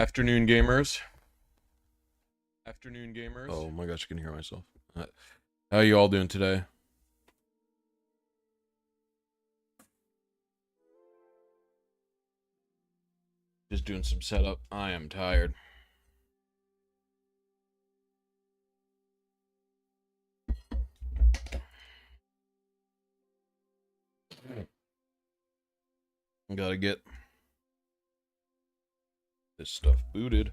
Afternoon gamers. Afternoon gamers. Oh my gosh, I can hear myself. How you all doing today? Just doing some setup. I am tired. Gotta get this stuff booted.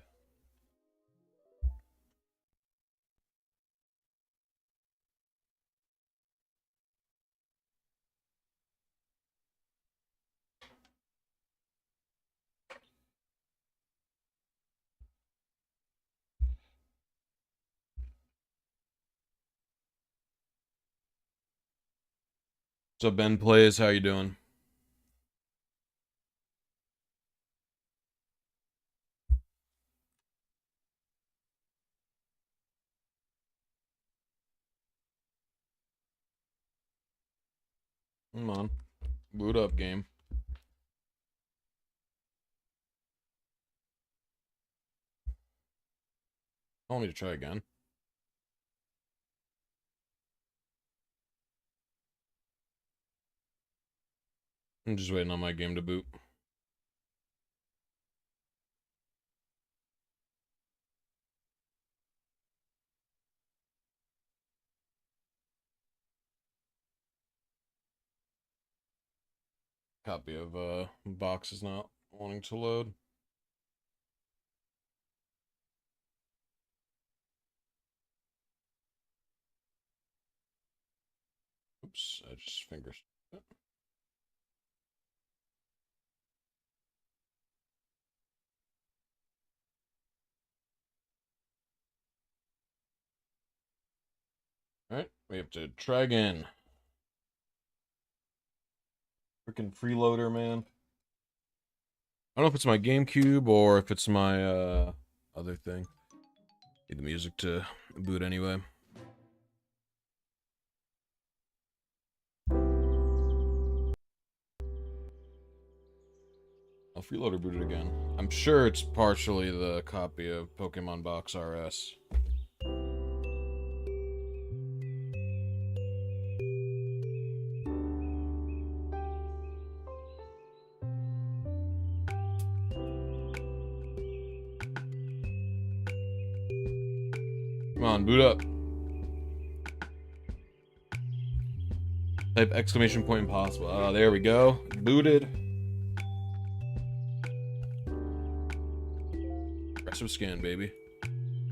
What's up, Ben Plays? How you doing? Come on. Boot up, game. Want me to try again? I'm just waiting on my game to boot. Copy of box is not wanting to load. Oops, I just fingers. Alright, we have to try again. Freaking freeloader, man. I don't know if it's my GameCube or if it's my other thing. Need the music to boot anyway. I'll freeloader boot it again. I'm sure it's partially the copy of Pokemon Box RS. Come on, boot up. Type exclamation point impossible. Oh, there we go. Booted. Aggressive scan, baby.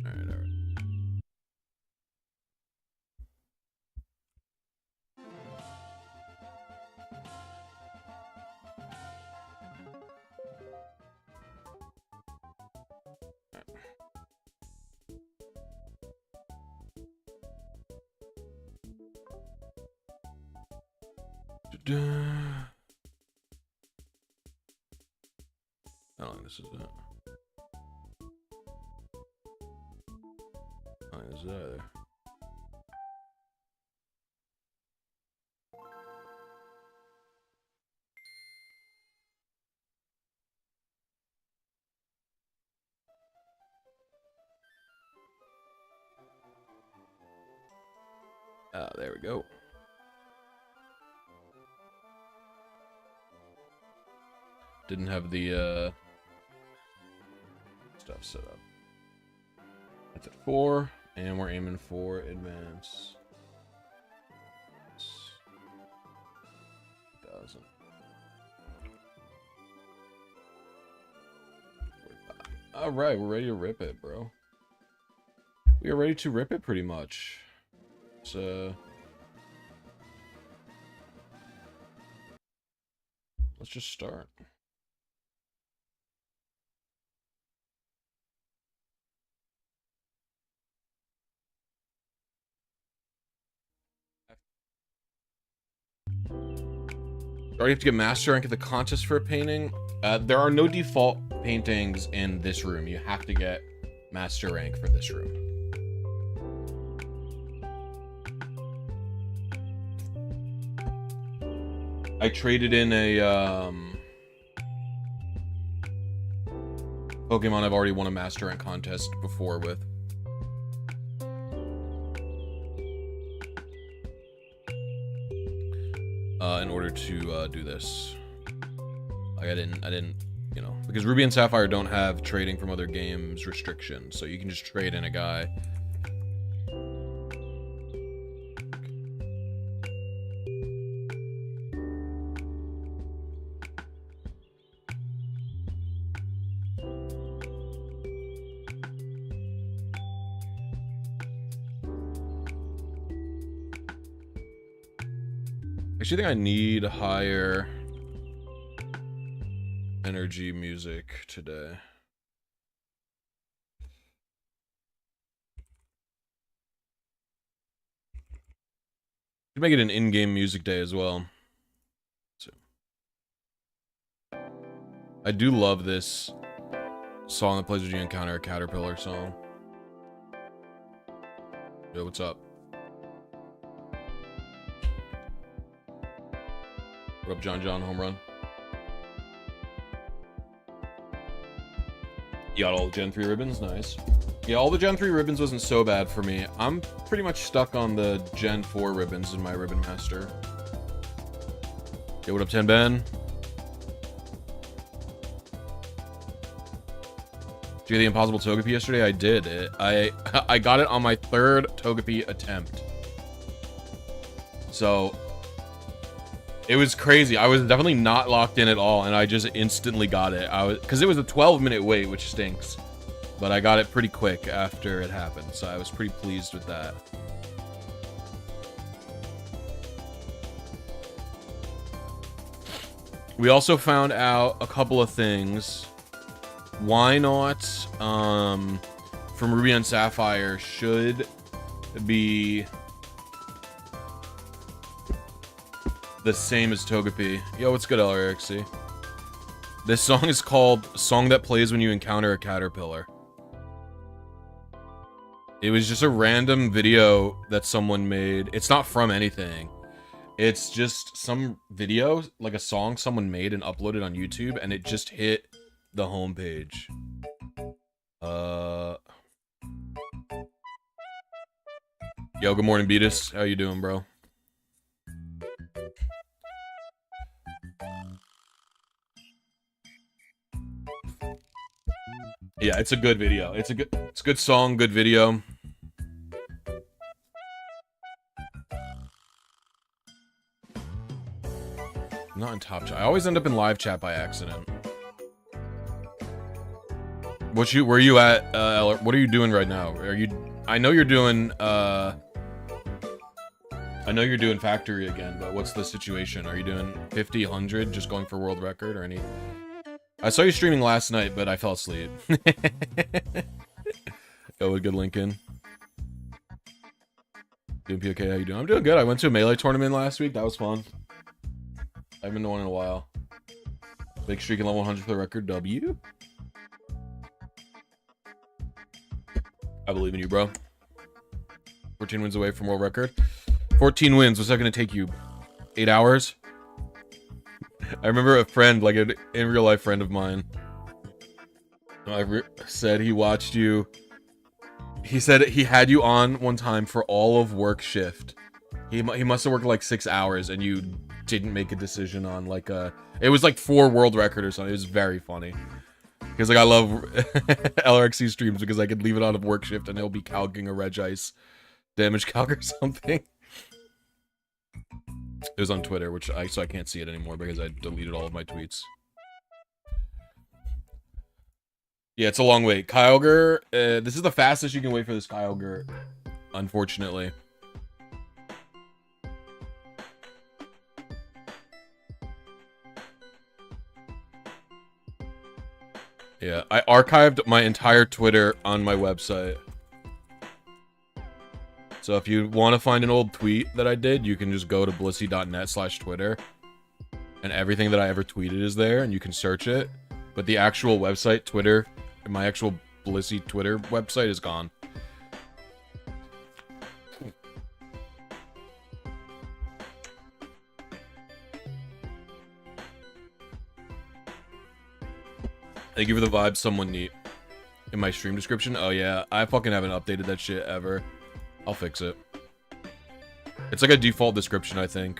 Alright, alright. I don't think this is it. I don't think this is either. Ah, there we go. Didn't have the stuff set up. That's at 4, and we're aiming for advance. 1,000. All right, we're ready to rip it, bro. We are ready to rip it, pretty much. So let's just start. Already have to get master rank at the contest for a painting. There are no default paintings in this room. You have to get master rank for this room. I traded in a Pokemon I've already won a Master Rank contest before with. In order to do this. Like I didn't, you know, because Ruby and Sapphire don't have trading from other games restrictions, so you can just trade in a guy. I actually think I need higher energy music today. Should make it an in-game music day as well. So, I do love this song that plays when you encounter a caterpillar song. Yo, what's up? What up, John home run? You got all the Gen 3 ribbons? Nice. Yeah, all the Gen 3 ribbons wasn't so bad for me. I'm pretty much stuck on the Gen 4 ribbons in my Ribbon Master. Yo, what up, 10 Ben? Did you get the Impossible Togepi yesterday? I did. I got it on my 3rd Togepi attempt. So it was crazy. I was definitely not locked in at all, and I just instantly got it. Because it was a 12-minute wait, which stinks. But I got it pretty quick after it happened, so I was pretty pleased with that. We also found out a couple of things. Why not, from Ruby and Sapphire should be the same as Togepi. Yo, what's good, LRXC? This song is called Song That Plays When You Encounter a Caterpillar. It was just a random video that someone made. It's not from anything. It's just some video, like a song someone made and uploaded on YouTube, and it just hit the homepage. Yo, good morning, Beatus. How you doing, bro? Yeah, it's a good video. It's a good song, good video. I'm not in top chat. I always end up in live chat by accident. Where you at, what are you doing right now? I know you're doing, factory again, but what's the situation? Are you doing 50, 100, just going for world record, or any? I saw you streaming last night, but I fell asleep. Yo, a good Lincoln. Doing POK, how you doing? I'm doing good. I went to a Melee tournament last week. That was fun. I haven't been to one in a while. Big streak in level 100 for the record. W. I believe in you, bro. 14 wins away from world record. 14 wins. What's that going to take you? 8 hours? I remember a friend, like an in real life friend of mine, said he watched you. He said he had you on one time for all of work shift. He must have worked like 6 hours, and you didn't make a decision on like it was like 4 world record or something. It was very funny. Because like I love LRXC streams because I could leave it on a work shift and it'll be calcing a Regice damage calc or something. It was on Twitter, so I can't see it anymore because I deleted all of my tweets. Yeah, it's a long wait. Kyogre, this is the fastest you can wait for this Kyogre, unfortunately. Yeah, I archived my entire Twitter on my website. So if you want to find an old tweet that I did, you can just go to blisy.net/Twitter. And everything that I ever tweeted is there, and you can search it. But the actual website, Twitter, my actual Blisy Twitter website is gone. Thank you for the vibe, someone neat. In my stream description? Oh yeah, I fucking haven't updated that shit ever. I'll fix it. It's like a default description, I think.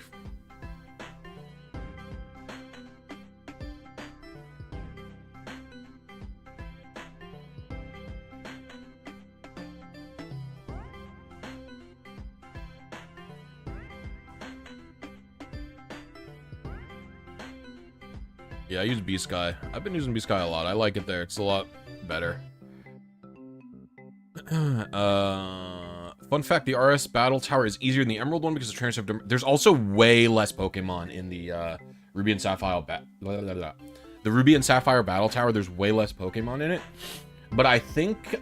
Yeah, I use B-Sky. I've been using B-Sky a lot. I like it there. It's a lot better. Fun fact, the RS Battle Tower is easier than the Emerald one because the transfer of... There's also way less Pokemon in the Ruby and Sapphire... The Ruby and Sapphire Battle Tower, there's way less Pokemon in it. But I think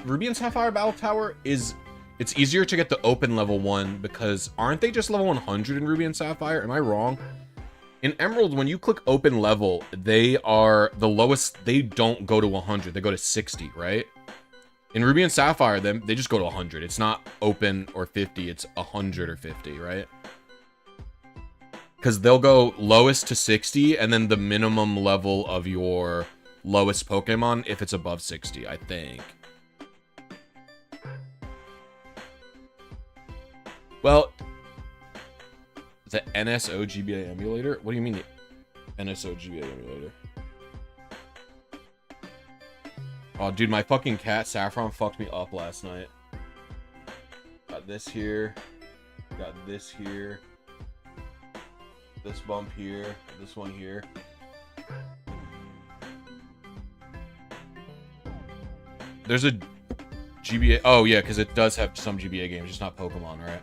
Ruby and Sapphire Battle Tower is... It's easier to get the open level one because aren't they just level 100 in Ruby and Sapphire? Am I wrong? In Emerald, when you click open level, they are the lowest. They don't go to 100. They go to 60, right? In Ruby and Sapphire, they just go to 100. It's not open or 50. It's 100 or 50, right? Because they'll go lowest to 60, and then the minimum level of your lowest Pokemon if it's above 60, I think. Well... The NSO GBA emulator? What do you mean the NSO GBA emulator? Oh, dude, my fucking cat, Saffron, fucked me up last night. Got this here. Got this here. This bump here. This one here. There's a GBA... Oh, yeah, because it does have some GBA games, just not Pokemon, right?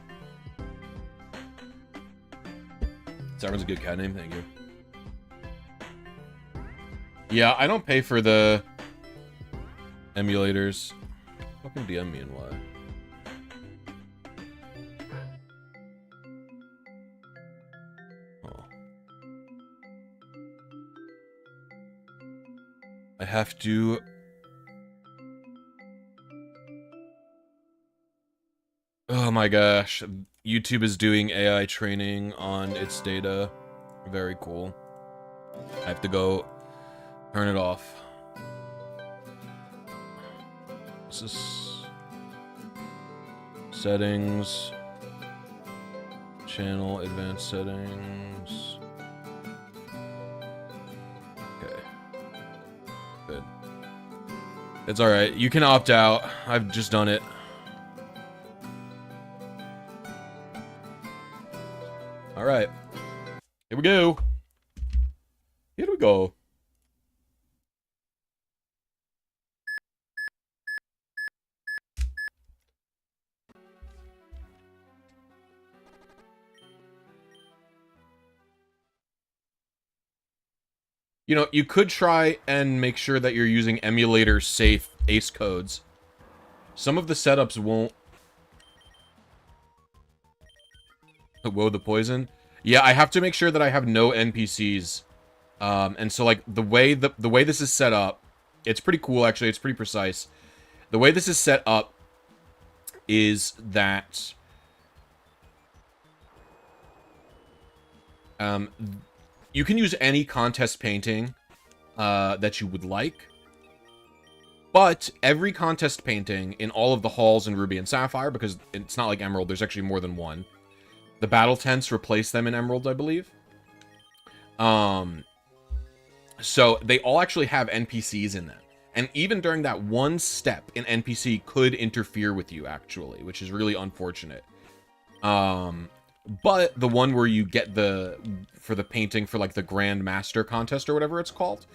Saffron's a good cat name, thank you. Yeah, I don't pay for the emulators. Fucking DM me and why. Oh. I have to... Oh my gosh. YouTube is doing AI training on its data. Very cool. I have to go turn it off. What's this? Settings. Channel advanced settings. Okay. Good. It's alright. You can opt out. I've just done it. Alright. Here we go. Here we go. You know, you could try and make sure that you're using emulator safe ACE codes. Some of the setups won't. Whoa, the poison. Yeah, I have to make sure that I have no NPCs. And so like the way this is set up, it's pretty cool actually, it's pretty precise. The way this is set up is that you can use any contest painting that you would like. But every contest painting in all of the halls in Ruby and Sapphire, because it's not like Emerald, there's actually more than one. The battle tents replace them in Emerald, I believe. So they all actually have NPCs in them. And even during that one step, an NPC could interfere with you, actually, which is really unfortunate. But the one where you get for the painting for like the Grand Master contest or whatever it's called,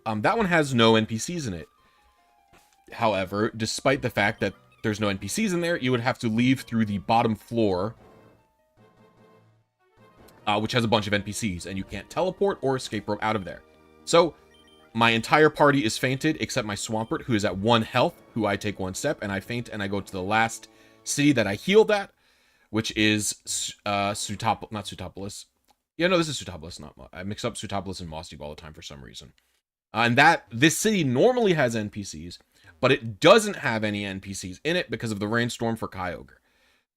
that one has no NPCs in it. However, despite the fact that there's no NPCs in there, you would have to leave through the bottom floor, which has a bunch of NPCs, and you can't teleport or escape rope out of there. So, my entire party is fainted, except my Swampert, who is at 1 health, who I take 1 step, and I faint, and I go to the last city that I healed at, which is, not Sutopolis. Yeah, no, this is Sutopolis, not... I mix up Sutopolis and Mossdeep all the time for some reason. And this city normally has NPCs, but it doesn't have any NPCs in it because of the rainstorm for Kyogre.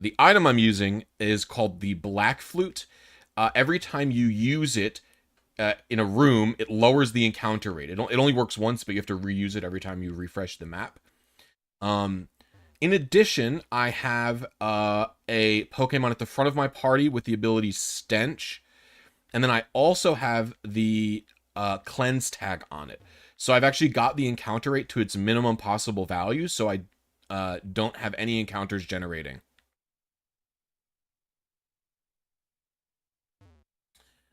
The item I'm using is called the Black Flute. Every time you use it in a room, it lowers the encounter rate. It only works once, but you have to reuse it every time you refresh the map. In addition, I have a Pokemon at the front of my party with the ability Stench, and then I also have the Cleanse tag on it. So I've actually got the encounter rate to its minimum possible value, so I don't have any encounters generating.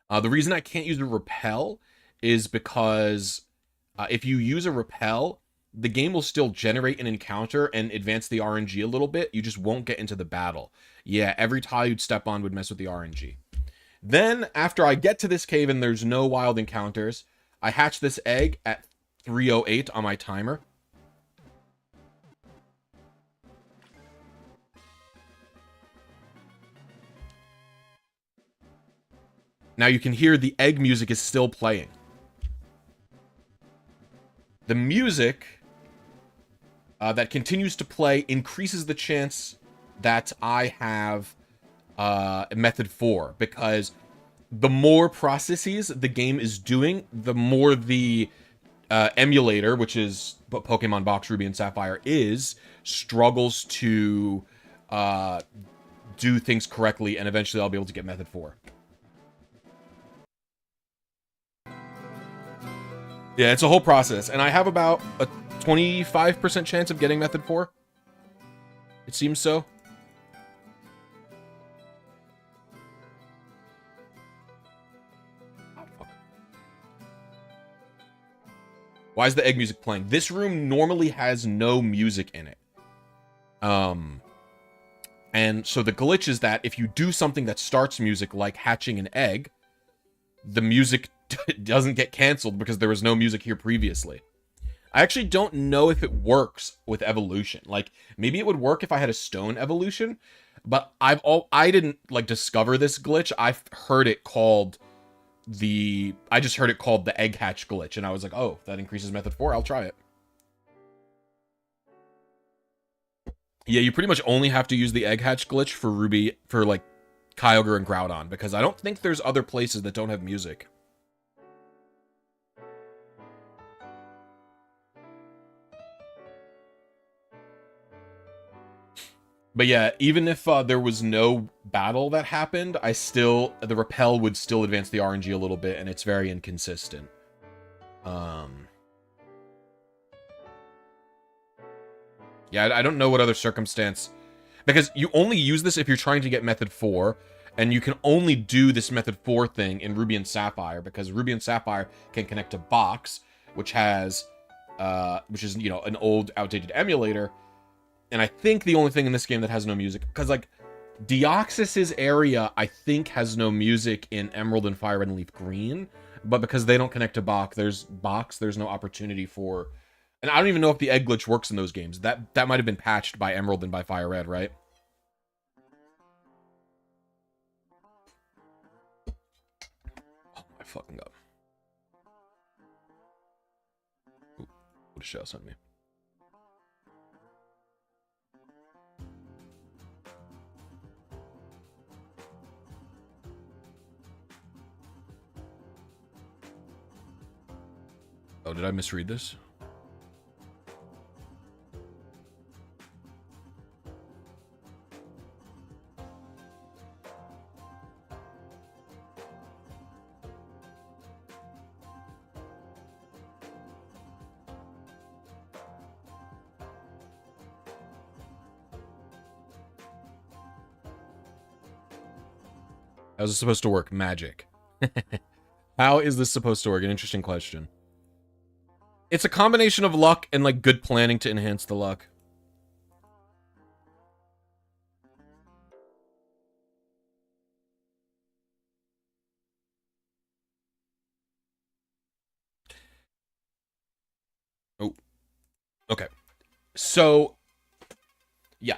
The reason I can't use a Repel is because if you use a Repel, the game will still generate an encounter and advance the RNG a little bit. You just won't get into the battle. Yeah, every tile you'd step on would mess with the RNG. Then, after I get to this cave and there's no wild encounters, I hatch this egg at 3:08 on my timer. Now you can hear the egg music is still playing. The music that continues to play increases the chance that I have method 4, because the more processes the game is doing, the more the emulator, which is what Pokemon Box Ruby and Sapphire is, struggles to do things correctly, and eventually I'll be able to get method 4. Yeah, it's a whole process, and I have about a 25% chance of getting method 4. It seems so. Why is the egg music playing? This room normally has no music in it. And so the glitch is that if you do something that starts music, like hatching an egg, the music doesn't get canceled because there was no music here previously. I actually don't know if it works with evolution. Like, maybe it would work if I had a stone evolution, but I didn't like discover this glitch. I've heard it called I just heard it called the egg hatch glitch, and I was like, oh, that increases method 4, I'll try it. Yeah, you pretty much only have to use the egg hatch glitch for Ruby, for like Kyogre and Groudon, because I don't think there's other places that don't have music. But yeah, even if there was no battle that happened, the Repel would still advance the RNG a little bit, and it's very inconsistent. Yeah, I don't know what other circumstance, because you only use this if you're trying to get method 4, and you can only do this method 4 thing in Ruby and Sapphire, because Ruby and Sapphire can connect to Box, which is, you know, an old, outdated emulator. And I think the only thing in this game that has no music, because like Deoxys's area, I think, has no music in Emerald and Fire Red and Leaf Green, but because they don't connect to Box, there's no opportunity for. And I don't even know if the egg glitch works in those games. That might have been patched by Emerald and by Fire Red, right? Oh my fucking god! Ooh, what a shell sent me. Oh, did I misread this? How's this supposed to work? Magic. How is this supposed to work? An interesting question. It's a combination of luck and like good planning to enhance the luck. Oh, okay. So, yeah.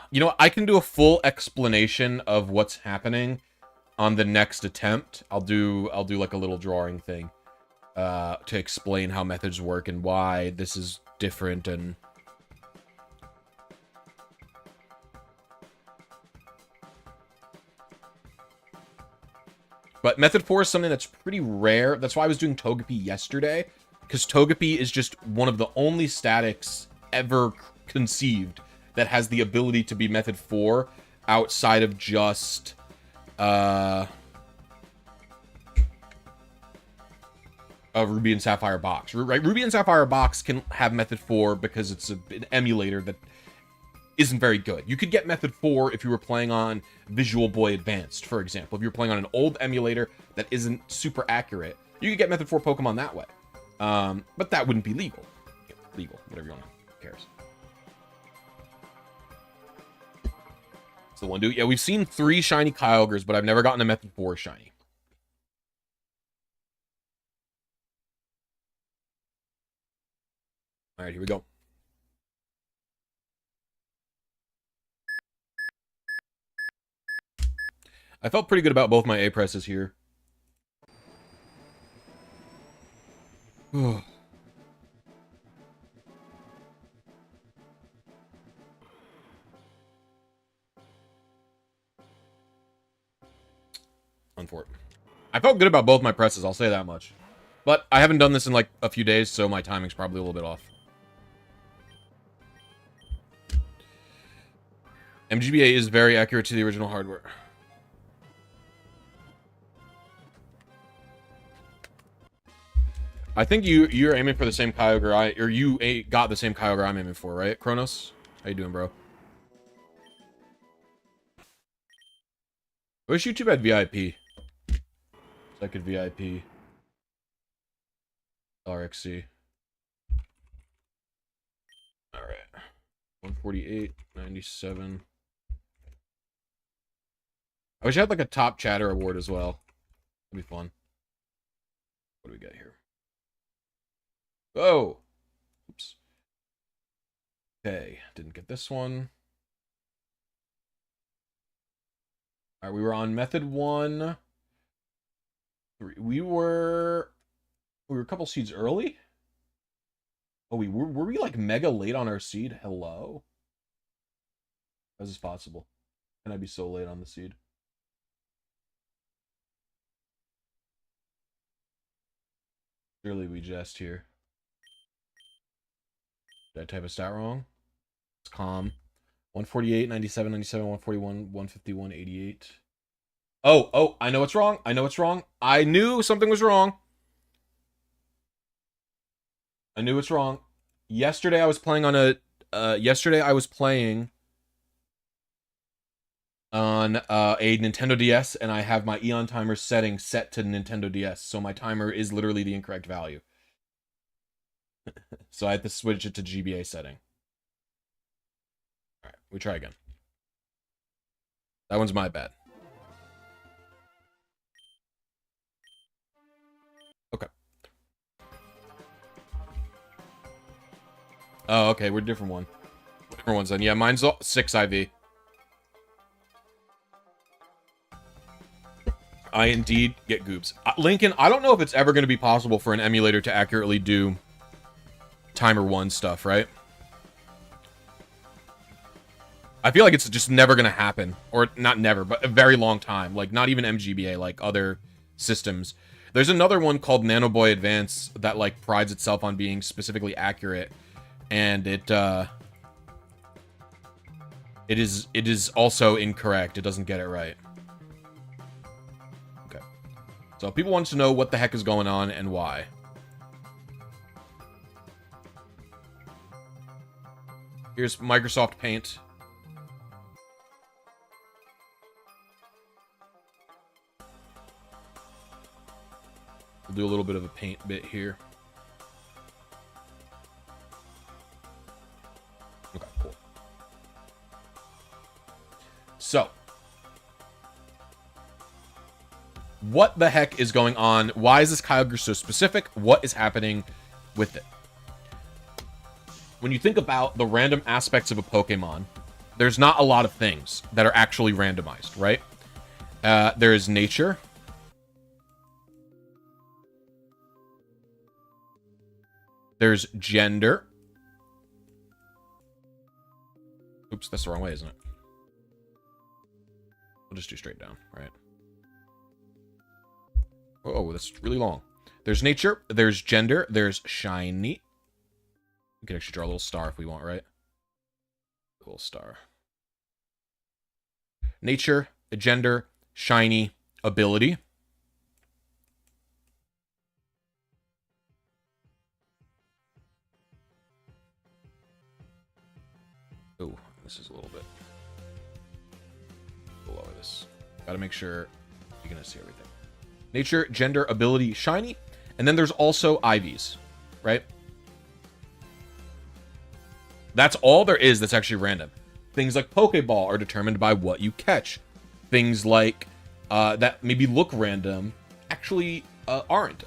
You know what? I can do a full explanation of what's happening on the next attempt. I'll do like a little drawing thing to explain how methods work and why this is different. And but method 4 is something that's pretty rare. That's why I was doing Togepi yesterday, because Togepi is just one of the only statics ever conceived that has the ability to be Method 4 outside of just a Ruby and Sapphire box, right? Ruby and Sapphire box can have Method 4 because it's an emulator that isn't very good. You could get Method 4 if you were playing on Visual Boy Advanced, for example. If you're playing on an old emulator that isn't super accurate, you could get Method 4 Pokemon that way. But that wouldn't be legal. Legal, whatever you want. Who cares? It's the one dude. Yeah, we've seen 3 shiny Kyogres, but I've never gotten a Method 4 shiny. All right, here we go. I felt pretty good about both my A presses here. Unfortunate. I felt good about both my presses, I'll say that much. But I haven't done this in like a few days, so my timing's probably a little bit off. MGBA is very accurate to the original hardware. I think you're aiming for the same Kyogre you got the same Kyogre I'm aiming for, right? Kronos? How you doing, bro? I wish YouTube had VIP. So I could VIP. RXC. Alright. 148, 97. I wish I had like a top chatter award as well. That'd be fun. What do we got here? Oh! Oops. Okay, didn't get this one. Alright, we were on method 1. 3. We were a couple seeds early? Oh, were we like mega late on our seed? Hello? How is this possible? Can I be so late on the seed? Surely we jest here. Did I type a stat wrong? It's calm. 148, 97, 97, 141, 151, 88. Oh, I know what's wrong. I know what's wrong. I knew something was wrong. I knew what's wrong. Yesterday I was playing on a Nintendo DS, and I have my Eon Timer setting set to Nintendo DS, so my timer is literally the incorrect value. So I had to switch it to GBA setting. Alright, we try again. That one's my bad. Okay. Oh, okay, we're a different one. Different ones then. Yeah, mine's 6 IV. I indeed get goobs. Lincoln, I don't know if it's ever going to be possible for an emulator to accurately do Timer 1 stuff, right? I feel like it's just never going to happen. Or, not never, but a very long time. Like, not even MGBA, like other systems. There's another one called Nanoboy Advance that, like, prides itself on being specifically accurate. And it is also incorrect. It doesn't get it right. Okay. So people want to know what the heck is going on and why. Here's Microsoft Paint. We'll do a little bit of a paint bit here. Okay, cool. So, what the heck is going on? Why is this Kyogre so specific? What is happening with it? When you think about the random aspects of a Pokemon, there's not a lot of things that are actually randomized, right? There is nature. There's gender. Oops, that's the wrong way, isn't it? We'll just do straight down, right? Oh, that's really long. There's nature, there's gender, there's shiny. We could actually draw a little star if we want, right? A little star. Nature, gender, shiny, ability. Oh, this is a little bit below this. Gotta make sure you're gonna see everything. Nature, gender, ability, shiny. And then there's also IVs, right? That's all there is that's actually random. Things like Pokeball are determined by what you catch. Things like that maybe look random actually aren't.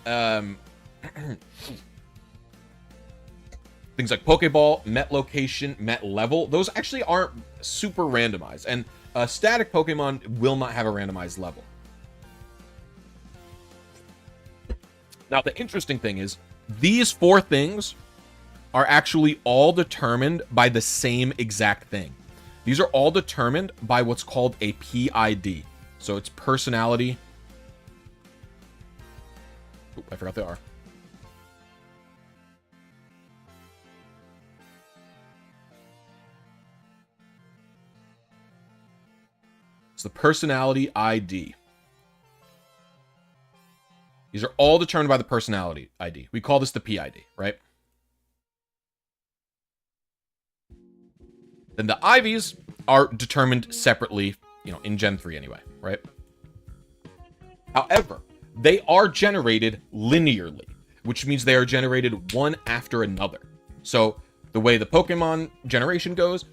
Things like Pokeball, Met location, Met level, those actually aren't super randomized. And static Pokemon will not have a randomized level. Now, the interesting thing is, these 4 things are actually all determined by the same exact thing. These are all determined by what's called a PID. So it's personality. Oop, I forgot the R. It's the personality ID. These are all determined by the personality ID. We call this the PID, right? Then the IVs are determined separately, you know, in Gen 3 anyway, right? However, they are generated linearly, which means they are generated one after another. So the way the Pokemon generation goes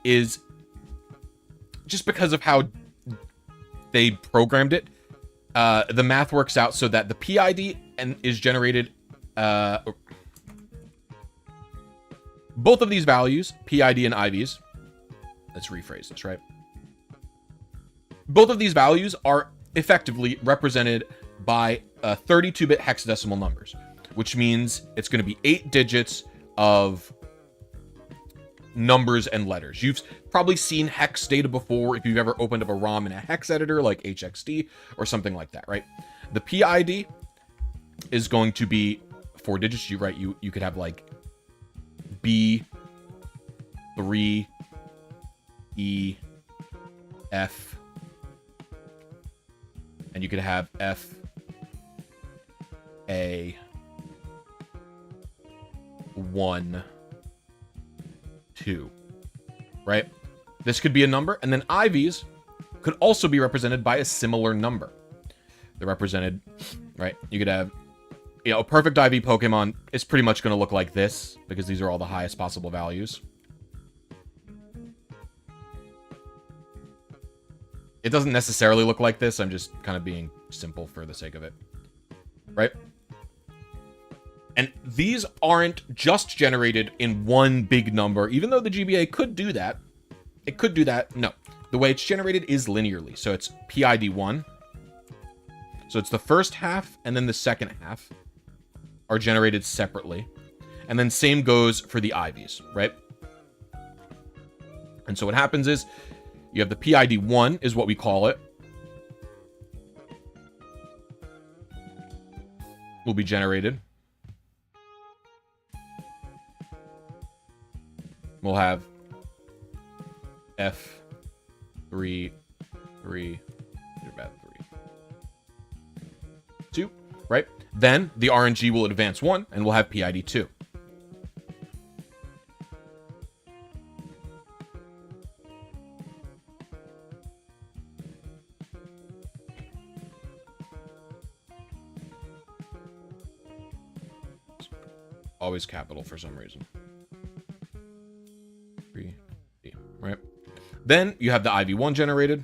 is just because of how they programmed it, the math works out so that the PID is generated, both of these values, PID and IVs, let's rephrase this, right? Both of these values are effectively represented by 32-bit hexadecimal numbers, which means it's going to be 8 digits of numbers and letters. You've probably seen hex data before if you've ever opened up a ROM in a hex editor like HXD or something like that, right? The PID is going to be 4 digits. You could have like B, 3, E, F, and you could have F, A, 1, 2, right? This could be a number, and then IVs could also be represented by a similar number. They're represented, right? You could have, you know, a perfect IV Pokemon is pretty much going to look like this, because these are all the highest possible values. It doesn't necessarily look like this. I'm just kind of being simple for the sake of it, right? And these aren't just generated in one big number, even though the GBA could do that. It could do that. No. The way it's generated is linearly. So it's PID1. So it's the first half and then the second half are generated separately. And then same goes for the IVs, right? And so what happens is you have the PID1 is what we call it. Will be generated. We'll have F3, 3, you're bad, 3, 2, right? Then the RNG will advance 1, and we'll have PID 2. Always capital for some reason. 3, right? Then you have the IV1 generated.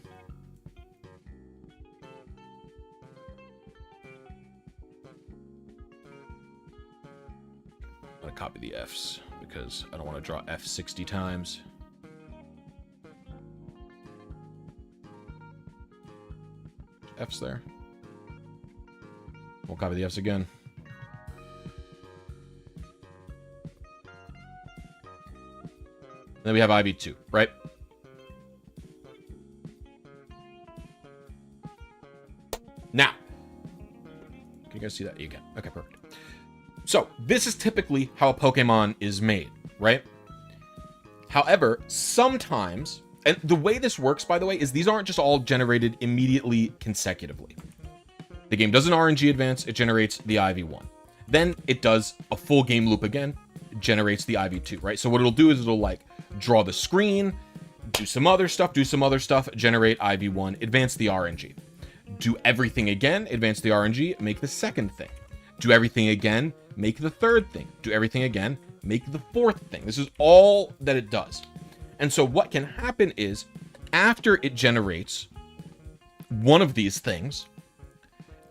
I'm going to copy the Fs because I don't want to draw F 60 times. Fs there. We'll copy the Fs again. Then we have IV2, right? Now, can you guys see that? You can. Okay, perfect. So this is typically how a Pokemon is made. right? However, sometimes, and the way this works, by the way, is these aren't just all generated immediately consecutively. The game does an RNG advance, it generates the IV1. Then it does a full game loop again, it generates the IV2, right? So what it'll do is it'll like draw the screen, do some other stuff, generate IV1, advance the RNG. Do everything again, advance the RNG, make the second thing. Do everything again, make the third thing. Do everything again, make the fourth thing. This is all that it does. And so what can happen is, after it generates one of these things,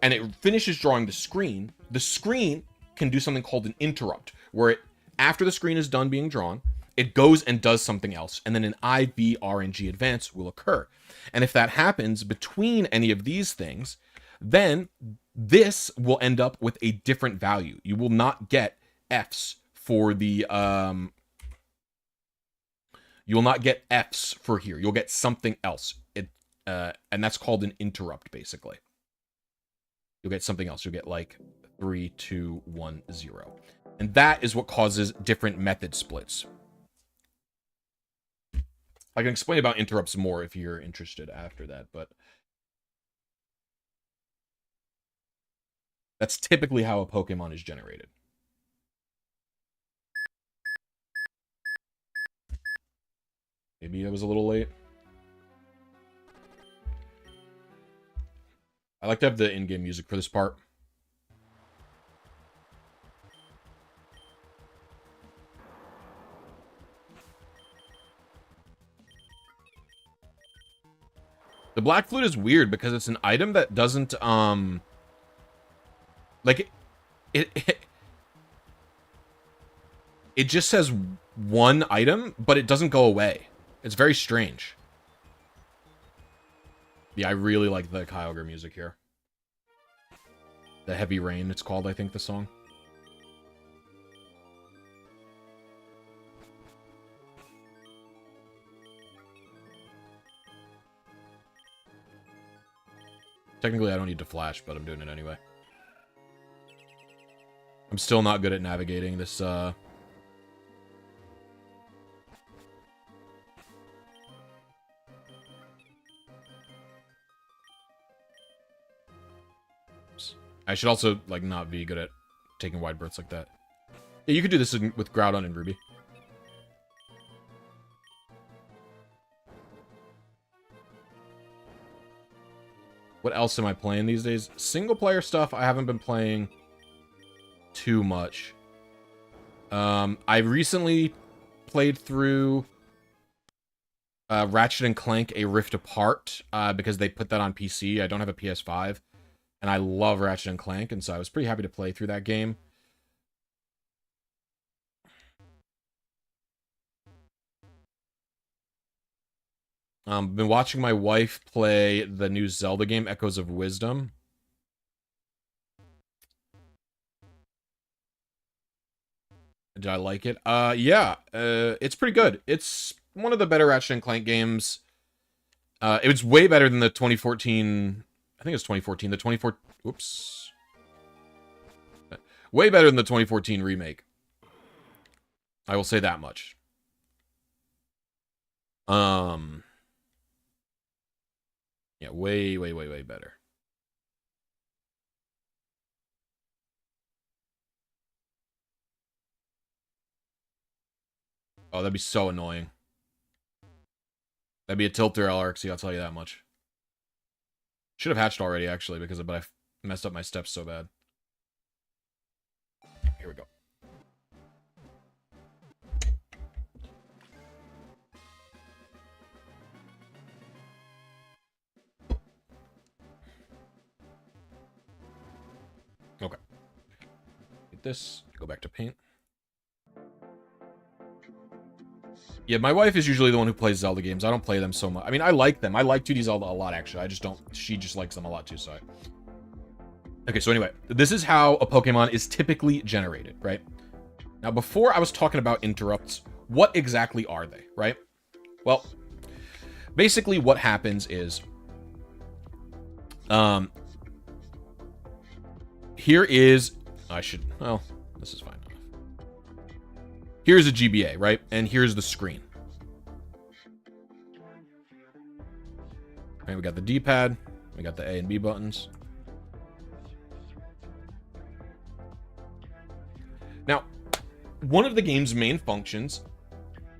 and it finishes drawing the screen can do something called an interrupt, where it, after the screen is done being drawn, it goes and does something else, and then an IV RNG advance will occur. And if that happens between any of these things, then this will end up with a different value. You will not get Fs for the you will not get Fs for here. You'll get something else. And that's called an interrupt, basically. You'll get something else. You'll get like 3, 2, 1, 0. And that is what causes different method splits. I can explain about interrupts more if you're interested after that, but that's typically how a Pokemon is generated. Maybe I was a little late. I like to have the in-game music for this part. The Black Flute is weird because it's an item that doesn't, like, it just says one item, but it doesn't go away. It's very strange. Yeah, I really like the Kyogre music here. The Heavy Rain, it's called, I think, the song. Technically, I don't need to flash, but I'm doing it anyway. I'm still not good at navigating this, Oops. I should also, like, not be good at taking wide berths like that. Yeah, you could do this with Groudon and Ruby. What else am I playing these days? Single-player stuff, I haven't been playing too much. I recently played through Ratchet & Clank A Rift Apart, because they put that on PC. I don't have a PS5, and I love Ratchet & Clank, and so I was pretty happy to play through that game. Been watching my wife play the new Zelda game, Echoes of Wisdom. Did I like it? Yeah, it's pretty good. It's one of the better Ratchet & Clank games. It was way better than the 2014... I think it's 2014. The 24... Oops. Way better than the 2014 remake. I will say that much. Yeah, way, way, way, way better. Oh, that'd be so annoying. That'd be a tilter LRXE, I'll tell you that much. Should have hatched already, actually, but I messed up my steps so bad. Here we go. Okay. Get this. Go back to paint. Yeah, my wife is usually the one who plays Zelda games. I don't play them so much. I mean, I like them. I like 2D Zelda a lot, actually. I just don't... She just likes them a lot, too, so... Okay, so anyway. This is how a Pokemon is typically generated, right? Now, before I was talking about interrupts, what exactly are they, right? Well, basically what happens is... here is... I should... Well, this is fine. here's a GBA, right? And here's the screen. Right, we got the D-pad, we got the A and B buttons. Now, one of the game's main functions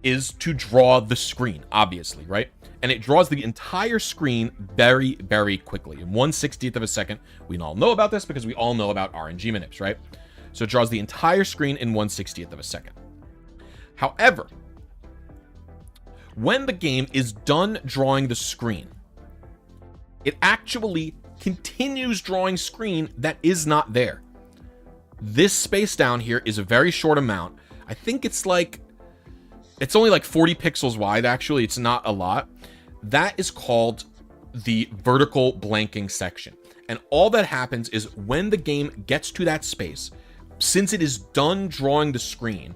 is to draw the screen, obviously, right? And it draws the entire screen very, very quickly. In 1/60th of a second. We all know about this because we all know about RNG manips, right? So it draws the entire screen in 1/60th of a second. However, when the game is done drawing the screen, it actually continues drawing screen that is not there. This space down here is a very short amount. I think it's only like 40 pixels wide, actually. It's not a lot. That is called the vertical blanking section. And all that happens is when the game gets to that space, since it is done drawing the screen,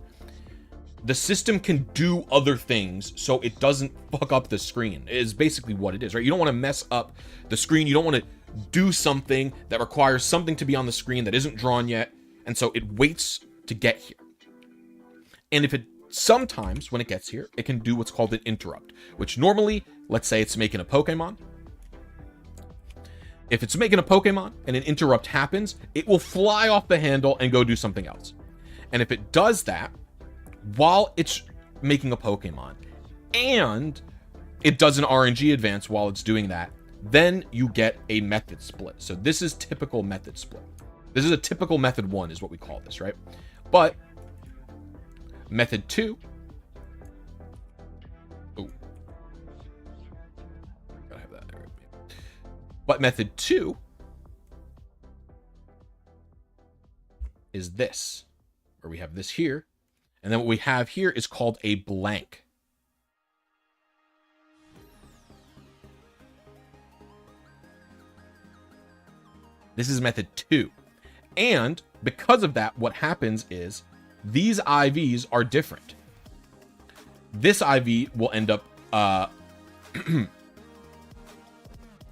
the system can do other things so it doesn't fuck up the screen, is basically what it is, right? You don't want to mess up the screen. You don't want to do something that requires something to be on the screen that isn't drawn yet. And so it waits to get here. And if it sometimes when it gets here, it can do what's called an interrupt, which normally, let's say it's making a Pokemon. If it's making a Pokemon and an interrupt happens, it will fly off the handle and go do something else. And if it does that while it's making a Pokemon and it does an RNG advance while it's doing that, then you get a method split. So this is typical method split. This is a typical method 1 is what we call this, right? But method 2, gotta have that. But method 2 is this, where we have this here, and then what we have here is called a blank. This is method 2. And because of that, what happens is these IVs are different. This IV will end up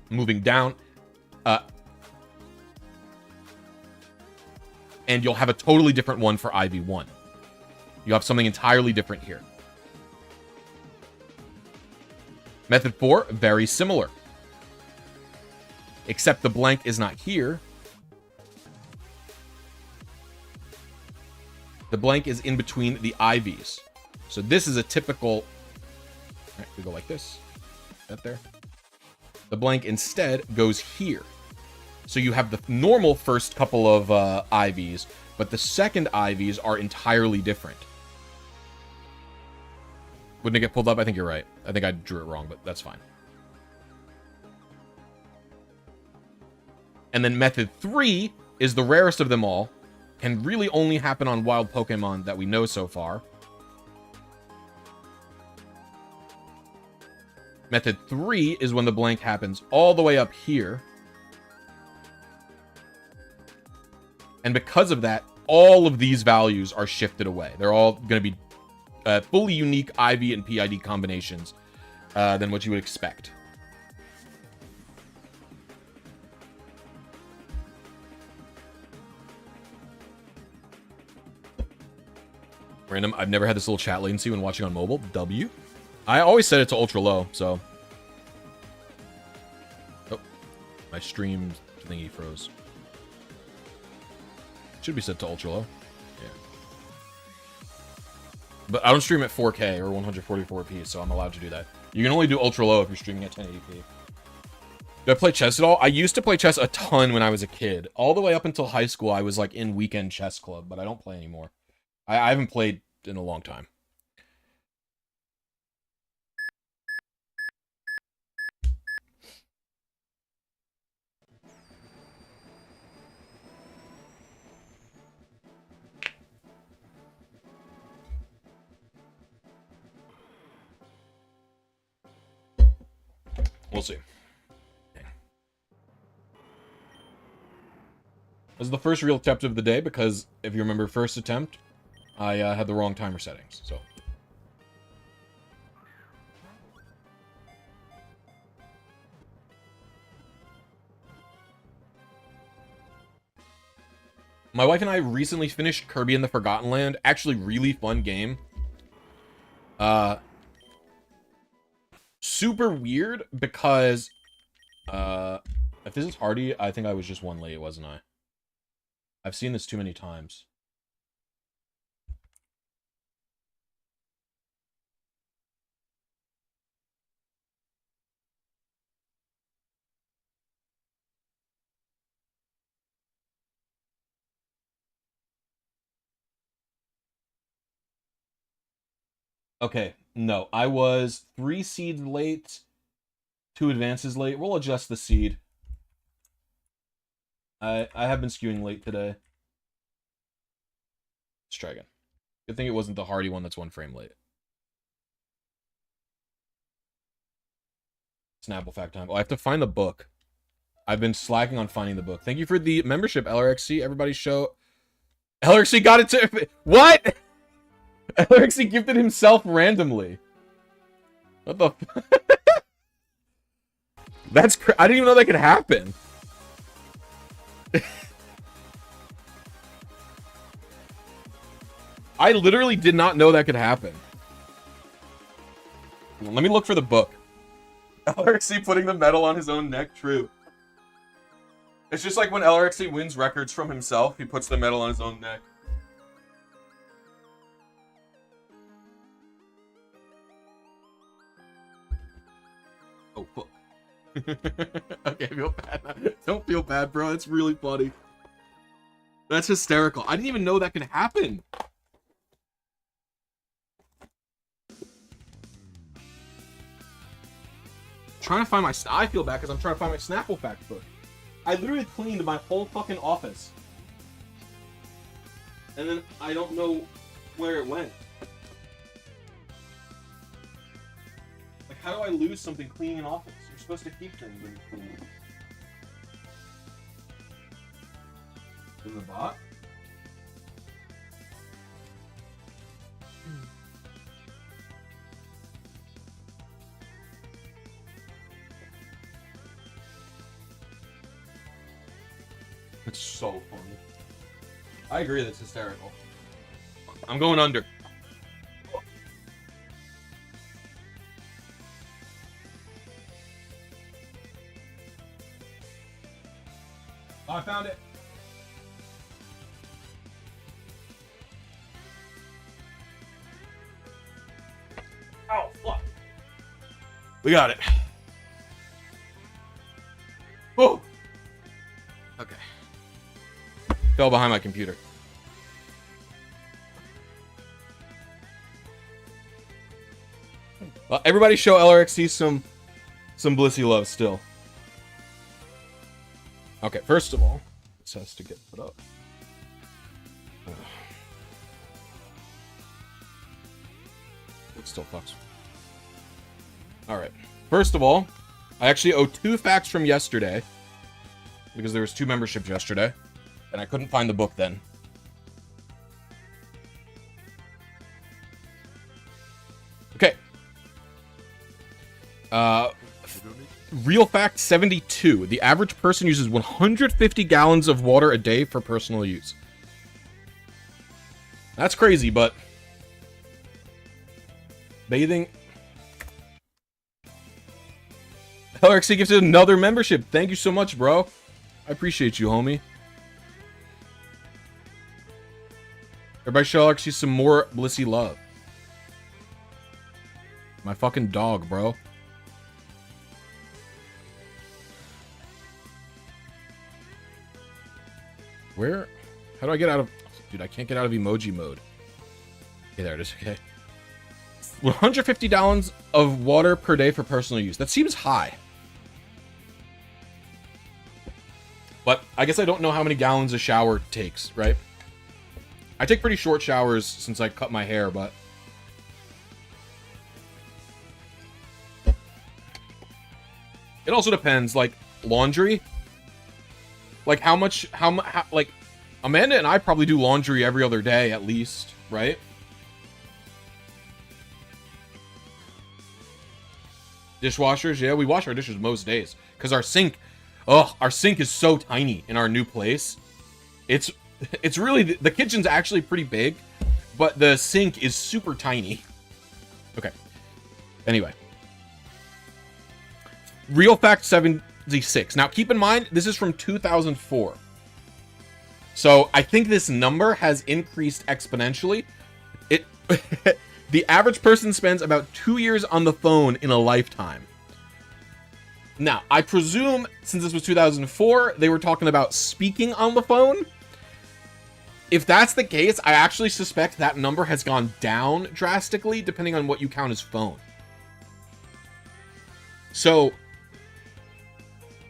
moving down, and you'll have a totally different one for IV1. You have something entirely different here. Method 4, very similar. Except the blank is not here. The blank is in between the IVs. So this is a typical... Right, we go like this. That there. The blank instead goes here. So you have the normal first couple of IVs, but the second IVs are entirely different. Wouldn't it get pulled up? I think you're right. I think I drew it wrong, but that's fine. And then method 3 is the rarest of them all. Can really only happen on wild Pokemon that we know so far. Method 3 is when the blank happens all the way up here. And because of that, all of these values are shifted away. They're all going to be fully unique IV and PID combinations than what you would expect. Random, I've never had this little chat latency when watching on mobile. W. I always set it to ultra low, so. Oh, my stream thingy froze. Should be set to ultra low. Yeah. But I don't stream at 4K or 144p, so I'm allowed to do that. You can only do ultra low if you're streaming at 1080p. Do I play chess at all? I used to play chess a ton when I was a kid. All the way up until high school, I was like in weekend chess club, but I don't play anymore. I haven't played in a long time. We'll see. This is the first real attempt of the day because if you remember first attempt, I had the wrong timer settings, so. My wife and I recently finished Kirby in the Forgotten Land. Actually, really fun game. Super weird because, if this is Hardy, I think I was just one late, wasn't I? I've seen this too many times. Okay, no, I was 3 seeds late, 2 advances late. We'll adjust the seed. I have been skewing late today. Let's try again. Good thing it wasn't the Hardy one that's 1 frame late. Snapple fact time. Oh, I have to find the book. I've been slacking on finding the book. Thank you for the membership, LRXC. Everybody show... LRXC got it to... What? LRXC gifted himself randomly. What the... That's I didn't even know that could happen. I literally did not know that could happen. Let me look for the book. LRXC putting the medal on his own neck, true. It's just like when LRXC wins records from himself, he puts the medal on his own neck. Oh, fuck. Okay, I feel bad now. Don't feel bad, bro. It's really funny. That's hysterical. I didn't even know that could happen. Trying to find my... I feel bad because I'm trying to find my Snapple fact book. I literally cleaned my whole fucking office. And then I don't know where it went. Like, how do I lose something cleaning an office? You're supposed to keep things when you clean. In the bot? It's so funny. I agree, that's hysterical. I'm going under. Oh, I found it. Oh, fuck. We got it. Oh. Okay. Fell behind my computer. Well, everybody show LRXC some Blisy love still. Okay, first of all, this has to get put up. It still fucks. Alright. First of all, I actually owe 2 facts from yesterday. Because there was 2 memberships yesterday. And I couldn't find the book then. Okay. Real fact 72. The average person uses 150 gallons of water a day for personal use. That's crazy, but... Bathing... LRXC gifted another membership. Thank you so much, bro. I appreciate you, homie. Everybody show LRXC some more Blisy love. My fucking dog, bro. Where? How do I get out of... Dude, I can't get out of emoji mode. Okay, there it is. Okay. 150 gallons of water per day for personal use. That seems high. But I guess I don't know how many gallons a shower takes, right? I take pretty short showers since I cut my hair, but... It also depends, like, laundry. Like, how much, like, Amanda and I probably do laundry every other day, at least, right? Dishwashers, yeah, we wash our dishes most days. Because our sink, our sink is so tiny in our new place. It's It's really, the kitchen's actually pretty big, but the sink is super tiny. Okay. Anyway. Real fact 76. Now, keep in mind, this is from 2004. So, I think this number has increased exponentially. It, the average person spends about 2 years on the phone in a lifetime. Now, I presume, since this was 2004, they were talking about speaking on the phone. If that's the case, I actually suspect that number has gone down drastically, depending on what you count as phone. So,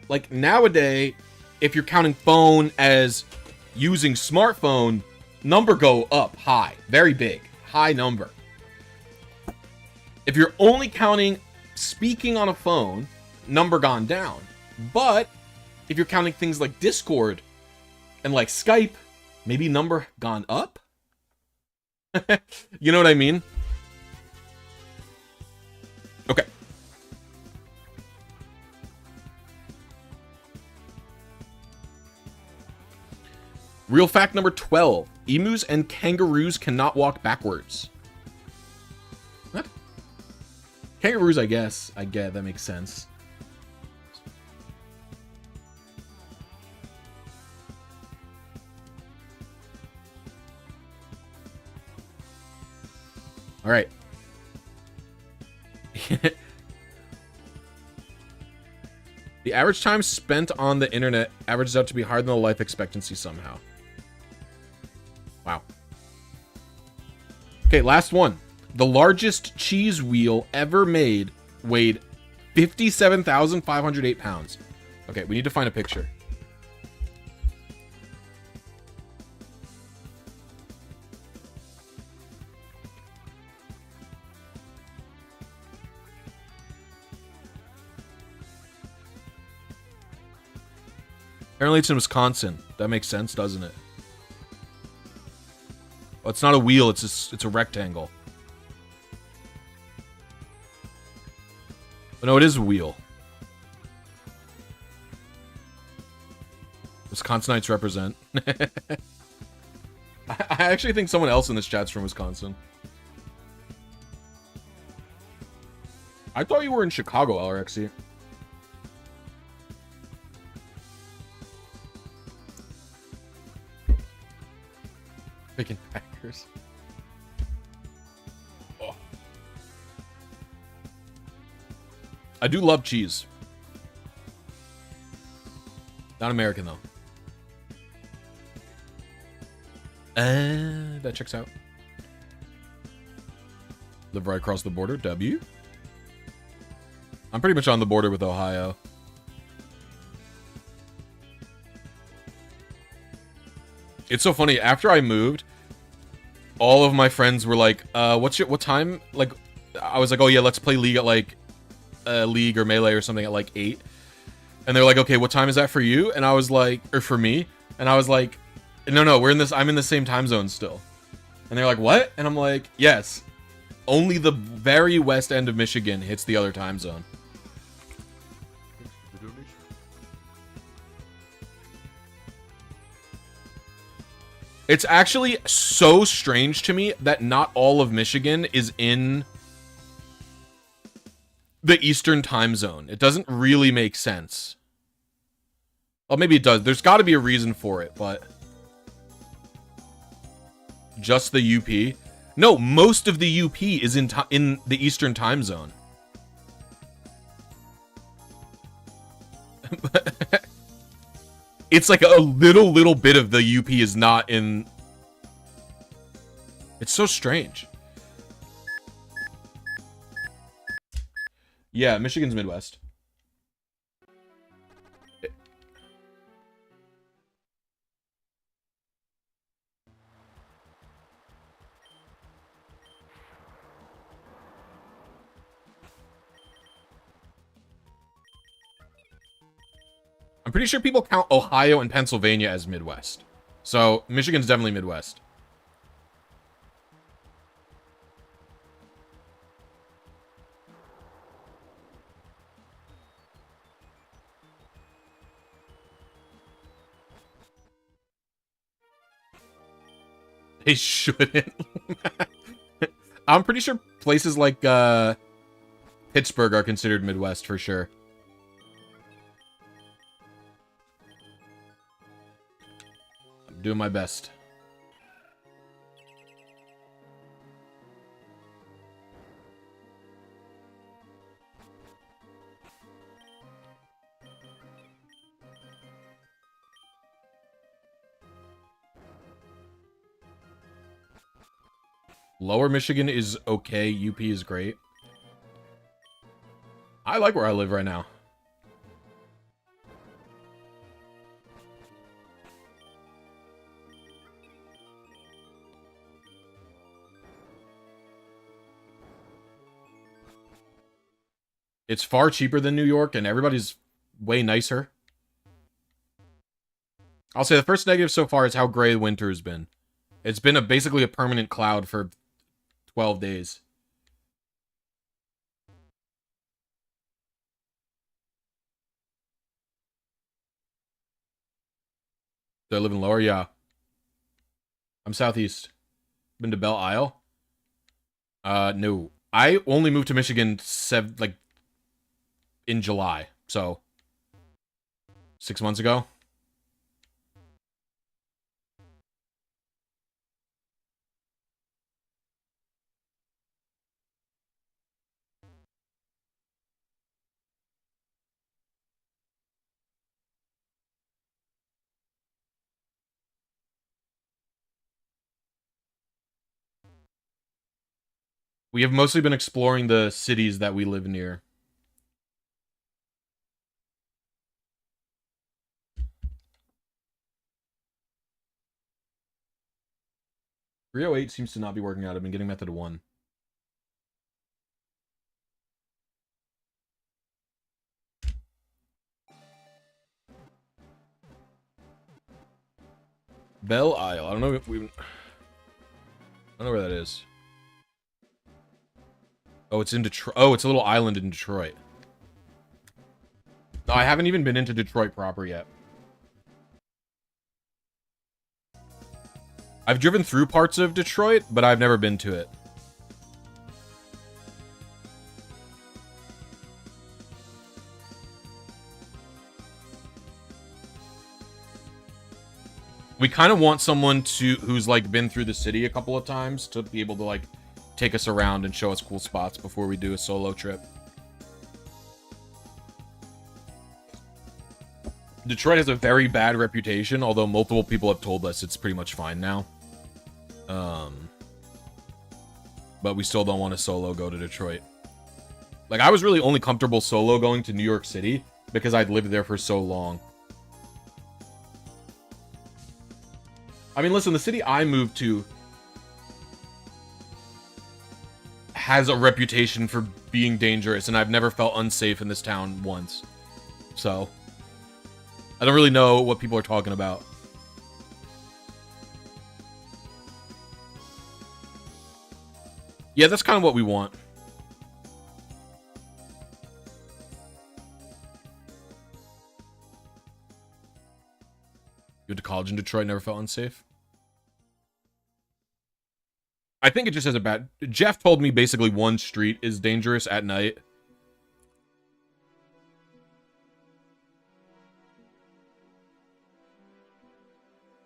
like, nowadays, if you're counting phone as using smartphone, number go up high, very big, high number. If you're only counting speaking on a phone, number gone down. But if you're counting things like Discord and like Skype, maybe number gone up. You know what I mean? Okay. Real fact number 12. Emus and kangaroos cannot walk backwards. What? Kangaroos, I guess. I get that makes sense. All right. The average time spent on the internet averages out to be higher than the life expectancy somehow. Wow. Okay, last one. The largest cheese wheel ever made weighed 57,508 pounds. Okay, we need to find a picture. Apparently it's in Wisconsin. That makes sense, doesn't it? Well, it's not a wheel, it's a rectangle. But no, it is a wheel. Wisconsinites represent. I actually think someone else in this chat's from Wisconsin. I thought you were in Chicago, LRXC. Picking Packers. Oh. I do love cheese. Not American, though. That checks out. Live right across the border. W. I'm pretty much on the border with Ohio. It's so funny. After I moved, all of my friends were like, what time? Like, I was like, oh yeah, let's play League at like, League or Melee or something at like 8. And they're like, okay, what time is that for you? And I was like, or for me? And I was like, no, I'm in the same time zone still. And they're like, what? And I'm like, yes. Only the very west end of Michigan hits the other time zone. It's actually so strange to me that not all of Michigan is in the Eastern time zone. It doesn't really make sense. Well, maybe it does. There's got to be a reason for it, but... Just the UP? No, most of the UP is in the Eastern time zone. It's like a little bit of the UP is not in... It's so strange. Yeah, Michigan's Midwest. I'm pretty sure people count Ohio and Pennsylvania as Midwest. So, Michigan's definitely Midwest. They shouldn't. I'm pretty sure places like Pittsburgh are considered Midwest for sure. I'm doing my best. Lower Michigan is okay. UP is great. I like where I live right now. It's far cheaper than New York, and everybody's way nicer. I'll say the first negative so far is how gray winter has been. It's been basically a permanent cloud for 12 days. Do I live in Lower? Yeah. I'm southeast. Been to Belle Isle? No. I only moved to Michigan in July, so 6 months ago. We have mostly been exploring the cities that we live near. .308 seems to not be working out. I've been getting method 1. Belle Isle. I don't know if we... I don't know where that is. Oh, it's in Detroit. Oh, it's a little island in Detroit. No, I haven't even been into Detroit proper yet. I've driven through parts of Detroit, but I've never been to it. We kind of want someone who's like been through the city a couple of times to be able to like take us around and show us cool spots before we do a solo trip. Detroit has a very bad reputation, although multiple people have told us it's pretty much fine now. But we still don't want to solo go to Detroit. Like, I was really only comfortable solo going to New York City because I'd lived there for so long. I mean, listen, the city I moved to has a reputation for being dangerous, and I've never felt unsafe in this town once. So, I don't really know what people are talking about. Yeah, that's kind of what we want. You went to college in Detroit, never felt unsafe? I think it just has a bad... Jeff told me basically one street is dangerous at night.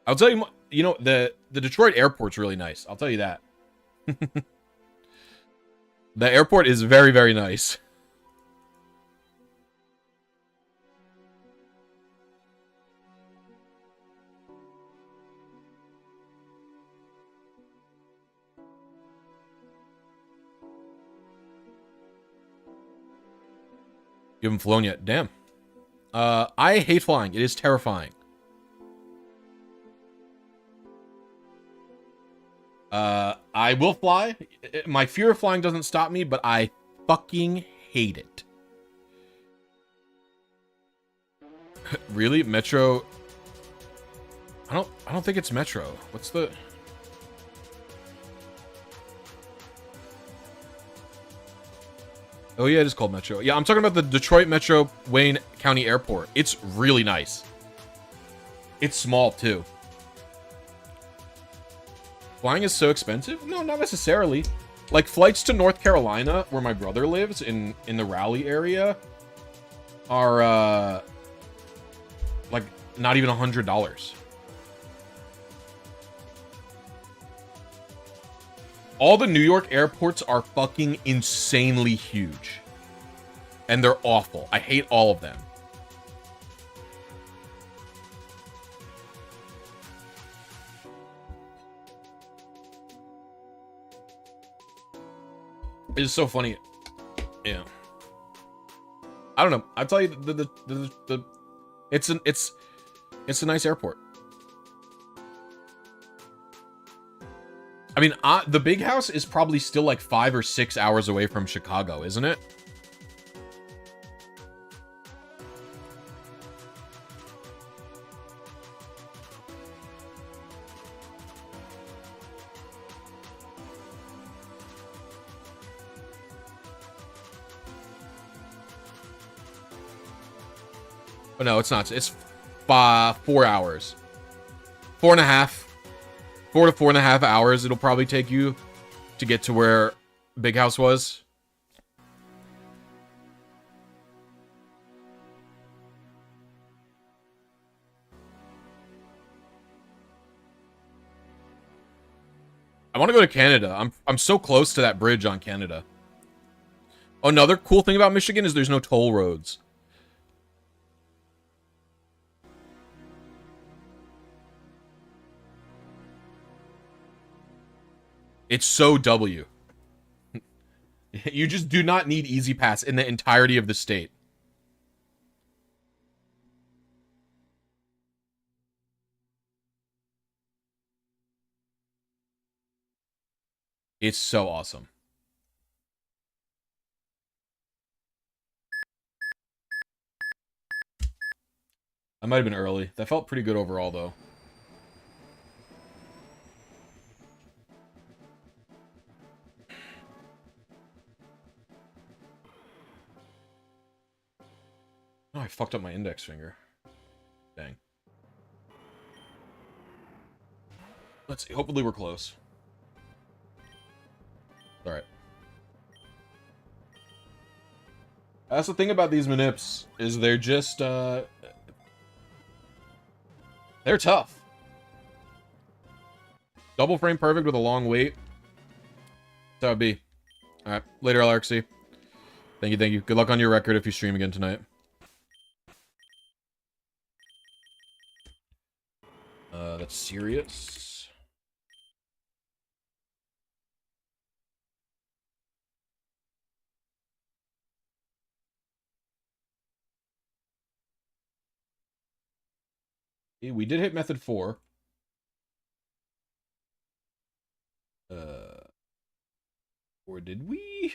I'll tell you, you know, the Detroit airport's really nice. I'll tell you that. The airport is very, very nice. You haven't flown yet. Damn. I hate flying. It is terrifying. I will fly. My fear of flying doesn't stop me, but I fucking hate it. Really? Metro? I don't think it's Metro. What's the... Oh yeah, it is called Metro. Yeah, I'm talking about the Detroit Metro Wayne County Airport. It's really nice. It's small too. Flying is so expensive? No, not necessarily. Like, flights to North Carolina, where my brother lives, in the Raleigh area, are, like, not even $100. All the New York airports are fucking insanely huge. And they're awful. I hate all of them. It's so funny. Yeah. I don't know. I'll tell you it's a nice airport. I mean, the big house is probably still like 5 or 6 hours away from Chicago, isn't it? Oh, no, it's not. It's 4 hours. 4.5. 4 to 4.5 hours it'll probably take you to get to where Big House was. I want to go to Canada. I'm so close to that bridge on Canada. Another cool thing about Michigan is there's no toll roads. It's so W. You just do not need Easy Pass in the entirety of the state. It's so awesome. I might have been early. That felt pretty good overall, though. Oh, I fucked up my index finger. Dang. Let's see. Hopefully we're close. Alright. That's the thing about these manips, is they're just, they're tough. Double frame perfect with a long wait. That's how it'd be. Alright. Later, LRXC. Thank you, thank you. Good luck on your record if you stream again tonight. That's serious. Yeah, we did hit method 4. Or did we?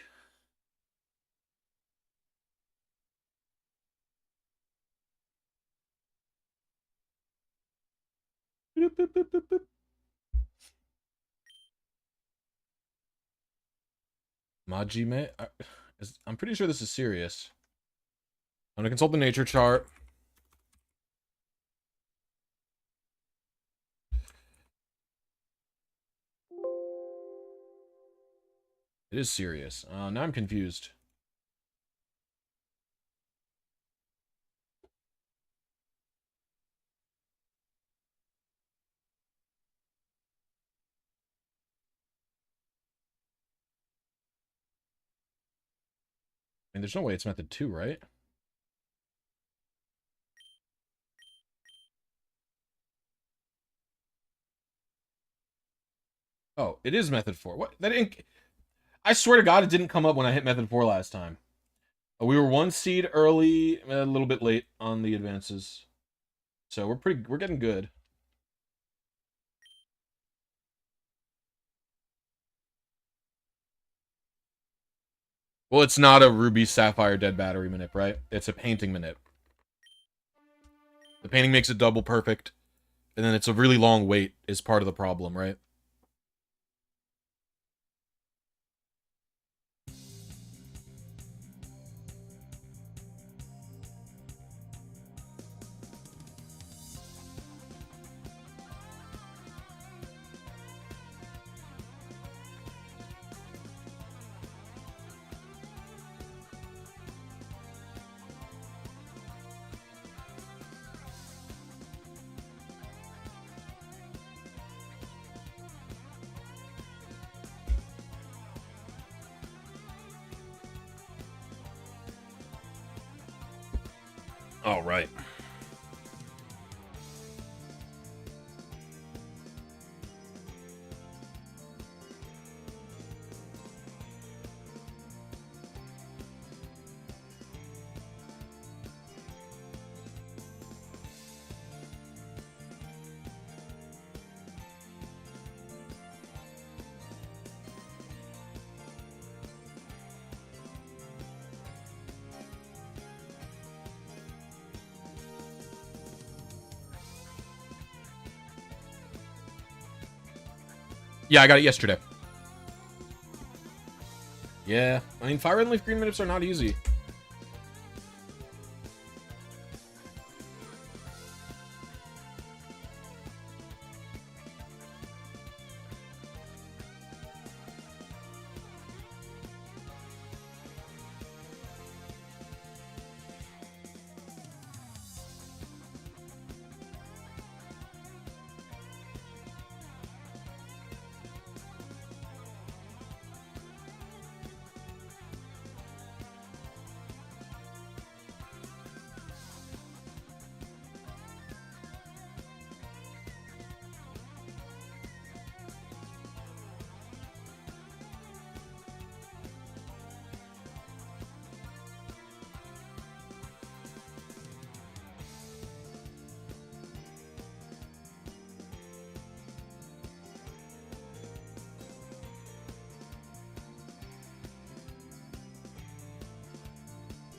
Boop, boop, boop, boop, boop. Majime? I'm pretty sure this is serious. I'm gonna consult the nature chart. It is serious. Now I'm confused. I mean, there's no way it's method 2, right? Oh, it is method 4. What? That didn't... I swear to God, it didn't come up when I hit method 4 last time. We were 1 seed early, a little bit late on the advances. So we're getting good. Well, it's not a Ruby Sapphire Dead Battery manip, right? It's a painting manip. The painting makes it double perfect. And then it's a really long wait is part of the problem, right? All right. Yeah, I got it yesterday. Yeah, I mean, Fire Red and Leaf Green minutes are not easy.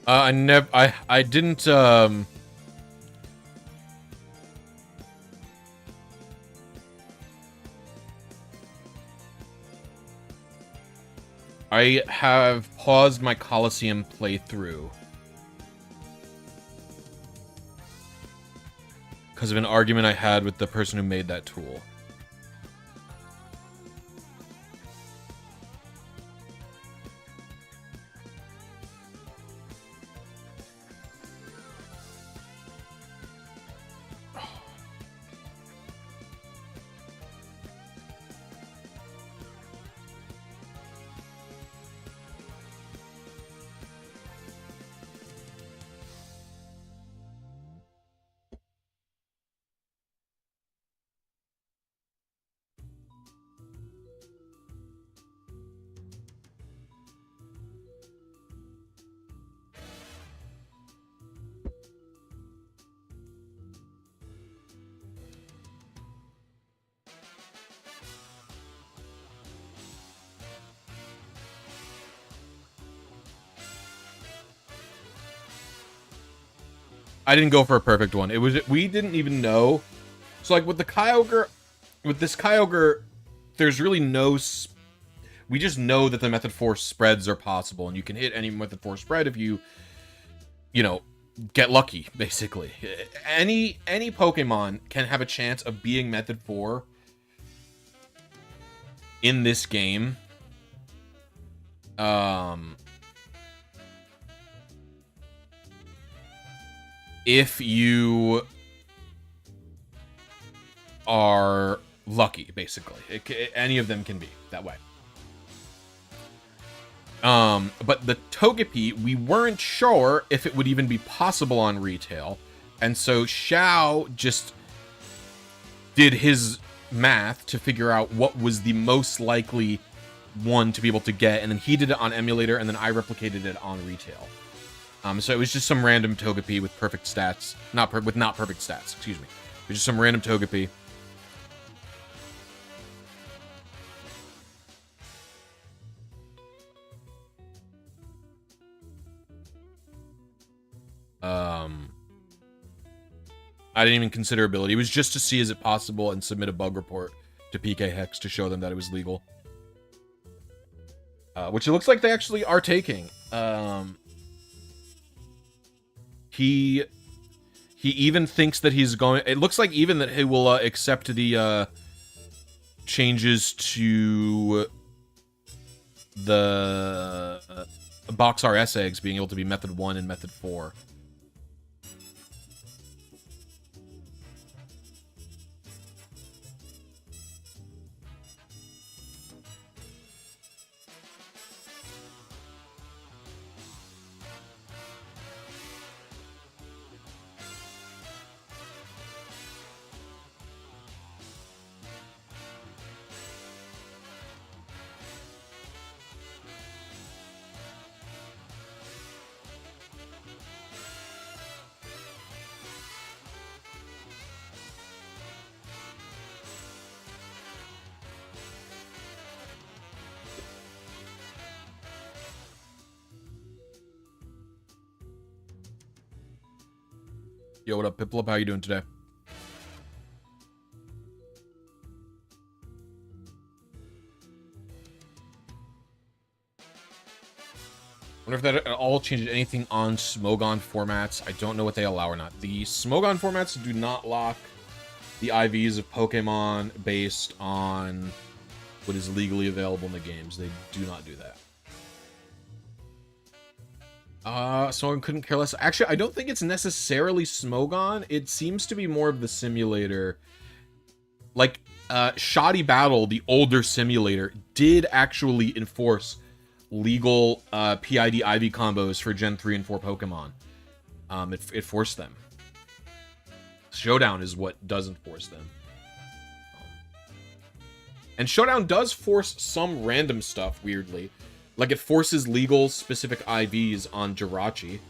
I didn't, I have paused my Coliseum playthrough because of an argument I had with the person who made that tool. I didn't go for a perfect one. It was, we didn't even know. So like with the Kyogre, with this Kyogre, there's really no, we just know that the Method 4 spreads are possible, and you can hit any Method 4 spread if you know, get lucky, basically. Any Pokemon can have a chance of being Method 4 in this game. If you are lucky, basically. Any of them can be that way. But the Togepi, we weren't sure if it would even be possible on retail. And so Xiao just did his math to figure out what was the most likely one to be able to get. And then he did it on emulator, and then I replicated it on retail. So it was just some random Togepi with perfect stats. Not perfect stats, excuse me. It was just some random Togepi. I didn't even consider ability. It was just to see is it possible and submit a bug report to PK Hex to show them that it was legal. Which it looks like they actually are taking. He even thinks that he's going... It looks like even that he will accept the changes to the Box RS eggs being able to be Method 1 and Method 4. Yo, what up, Piplup? How you doing today? Wonder if that at all changes anything on Smogon formats. I don't know what they allow or not. The Smogon formats do not lock the IVs of Pokemon based on what is legally available in the games. They do not do that. Smogon couldn't care less. Actually, I don't think it's necessarily Smogon. It seems to be more of the simulator. Like, Shoddy Battle, the older simulator, did actually enforce legal PID IV combos for Gen 3 and 4 Pokemon. It forced them. Showdown is what does enforce them. And Showdown does force some random stuff, weirdly. Like, it forces legal specific IVs on Jirachi.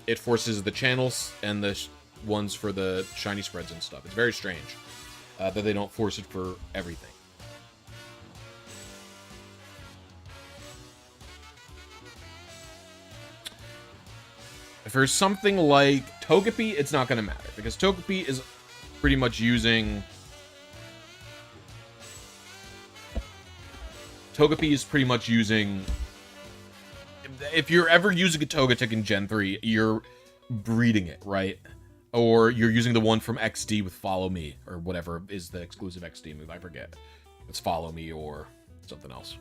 It forces the channels and the ones for the shiny spreads and stuff. It's very strange that they don't force it for everything. For something like Togepi, it's not going to matter, because Togepi is pretty much using... If you're ever using a Togetic in Gen 3, you're breeding it, right? Or you're using the one from XD with Follow Me, or whatever is the exclusive XD move, I forget. It's Follow Me or something else.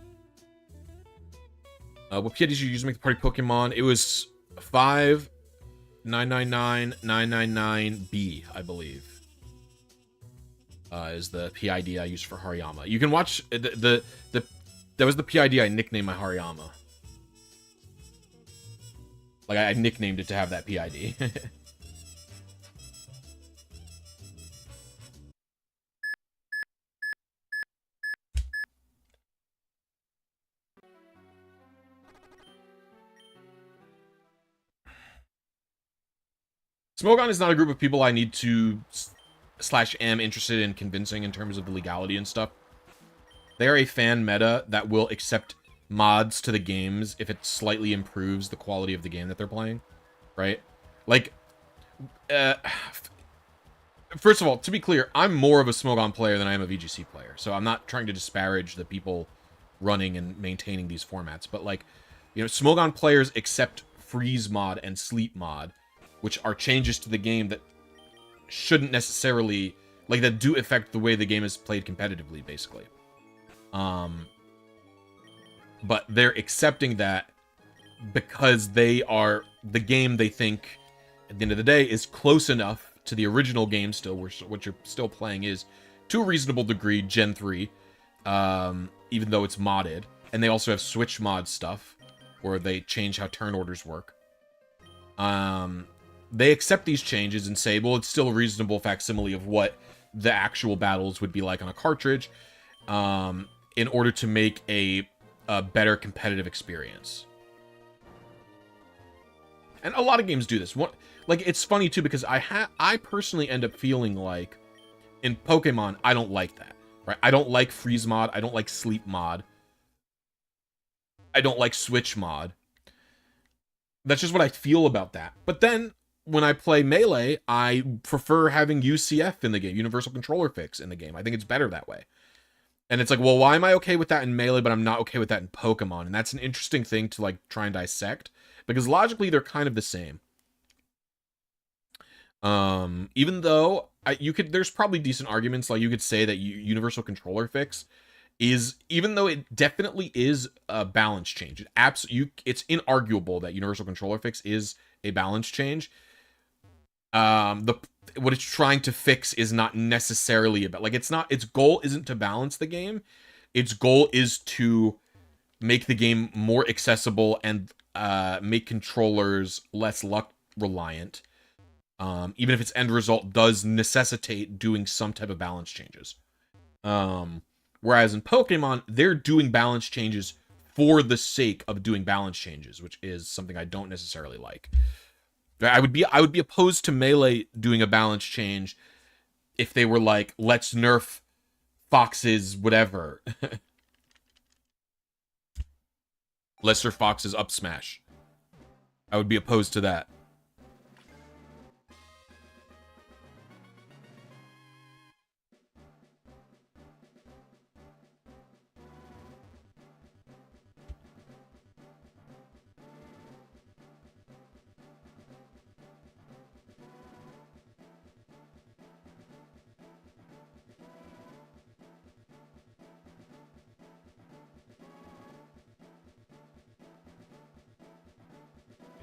What PIDs you use to make the party Pokemon? It was 5... 999 999B, I believe, is the PID I used for Hariyama. You can watch that was the PID I nicknamed my Hariyama. Like, I nicknamed it to have that PID. Smogon is not a group of people I need to /am interested in convincing in terms of the legality and stuff. They are a fan meta that will accept mods to the games if it slightly improves the quality of the game that they're playing, right? Like, first of all, to be clear, I'm more of a Smogon player than I am a VGC player, so I'm not trying to disparage the people running and maintaining these formats, but, like, you know, Smogon players accept freeze mod and sleep mod, which are changes to the game that shouldn't necessarily, like, that do affect the way the game is played competitively, basically. But they're accepting that because they are, the game they think, at the end of the day, is close enough to the original game still, what you're still playing is, to a reasonable degree, Gen 3, even though it's modded. And they also have Switch mod stuff, where they change how turn orders work. They accept these changes and say, well, it's still a reasonable facsimile of what the actual battles would be like on a cartridge, in order to make a better competitive experience. And a lot of games do this. Like, it's funny, too, because I personally end up feeling like, in Pokemon, I don't like that, right? I don't like freeze mod, I don't like sleep mod, I don't like switch mod. That's just what I feel about that. But then, when I play Melee, I prefer having UCF in the game, Universal Controller Fix in the game. I think it's better that way. And it's like, well, why am I okay with that in Melee, but I'm not okay with that in Pokemon? And that's an interesting thing to, like, try and dissect, because logically they're kind of the same. Even though there's probably decent arguments, like you could say that Universal Controller Fix is, even though it definitely is a balance change, it's inarguable that Universal Controller Fix is a balance change. What it's trying to fix is not necessarily about, like, its goal isn't to balance the game. Its goal is to make the game more accessible and make controllers less luck reliant. Even if its end result does necessitate doing some type of balance changes. Whereas in Pokemon, they're doing balance changes for the sake of doing balance changes, which is something I don't necessarily like. I would be opposed to Melee doing a balance change if they were like, let's nerf Fox's whatever. Let's nerf Fox's up smash. I would be opposed to that.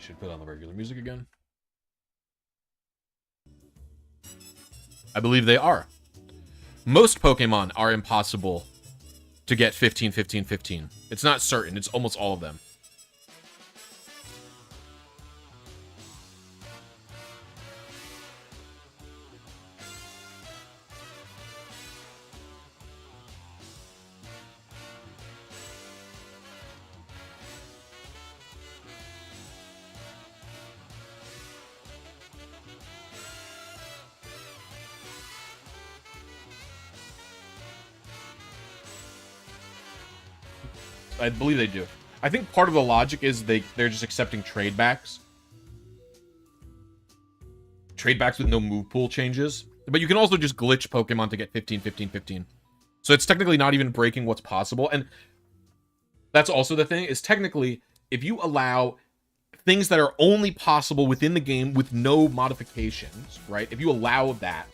should put on the regular music again. I believe they are. Most Pokemon are impossible to get 15, 15, 15. It's not certain. It's almost all of them. I believe they do. I think part of the logic is they're just accepting trade backs. Trade backs with no move pool changes. But you can also just glitch Pokemon to get 15, 15, 15. So it's technically not even breaking what's possible. And that's also the thing, is technically, if you allow things that are only possible within the game with no modifications, right? If you allow that,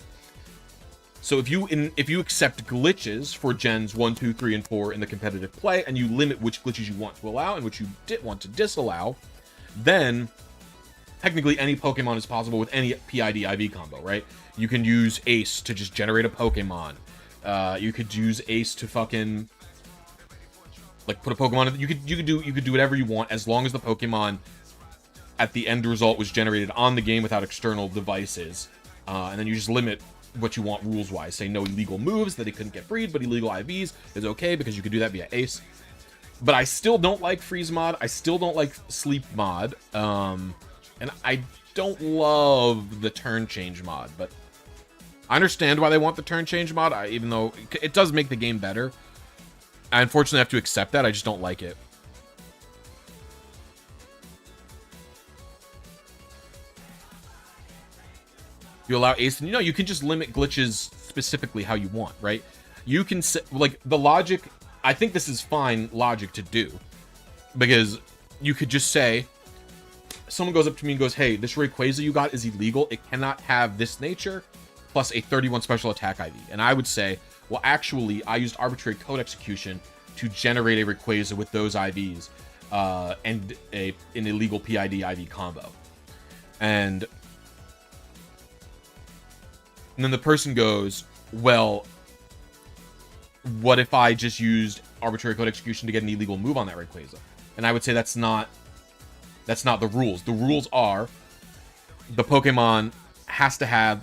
so if you accept glitches for gens 1, 2, 3, and 4 in the competitive play, and you limit which glitches you want to allow and which you want to disallow, then technically any Pokemon is possible with any PID-IV combo, right? You can use Ace to just generate a Pokemon. You could use Ace to fucking like put a Pokemon. You could do whatever you want as long as the Pokemon at the end result was generated on the game without external devices, and then you just limit what you want rules-wise. Say no illegal moves, that it couldn't get freed, but illegal IVs is okay because you could do that via Ace. But I still don't like Freeze mod. I still don't like Sleep mod. And I don't love the Turn Change mod, but I understand why they want the Turn Change mod, even though it does make the game better. I unfortunately have to accept that. I just don't like it. You allow Ace, and you can just limit glitches specifically how you want, right? You can like the logic. I think this is fine logic to do, because you could just say, someone goes up to me and goes, "Hey, this Rayquaza you got is illegal. It cannot have this nature plus a 31 special attack IV." And I would say, well, actually, I used arbitrary code execution to generate a Rayquaza with those IVs and an illegal PID IV combo, and then the person goes, well, what if I just used arbitrary code execution to get an illegal move on that Rayquaza? And I would say that's not the rules. The rules are the Pokemon has to have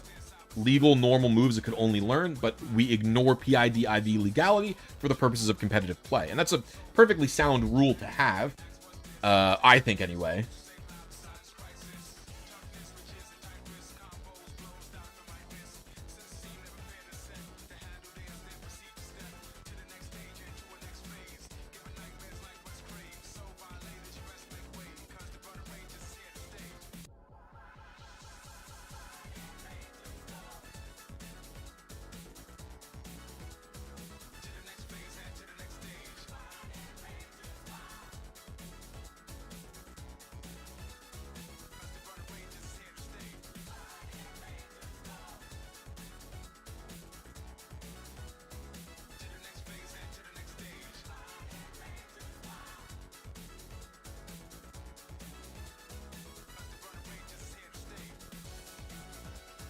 legal normal moves it could only learn, but we ignore PID IV legality for the purposes of competitive play. And that's a perfectly sound rule to have, I think anyway.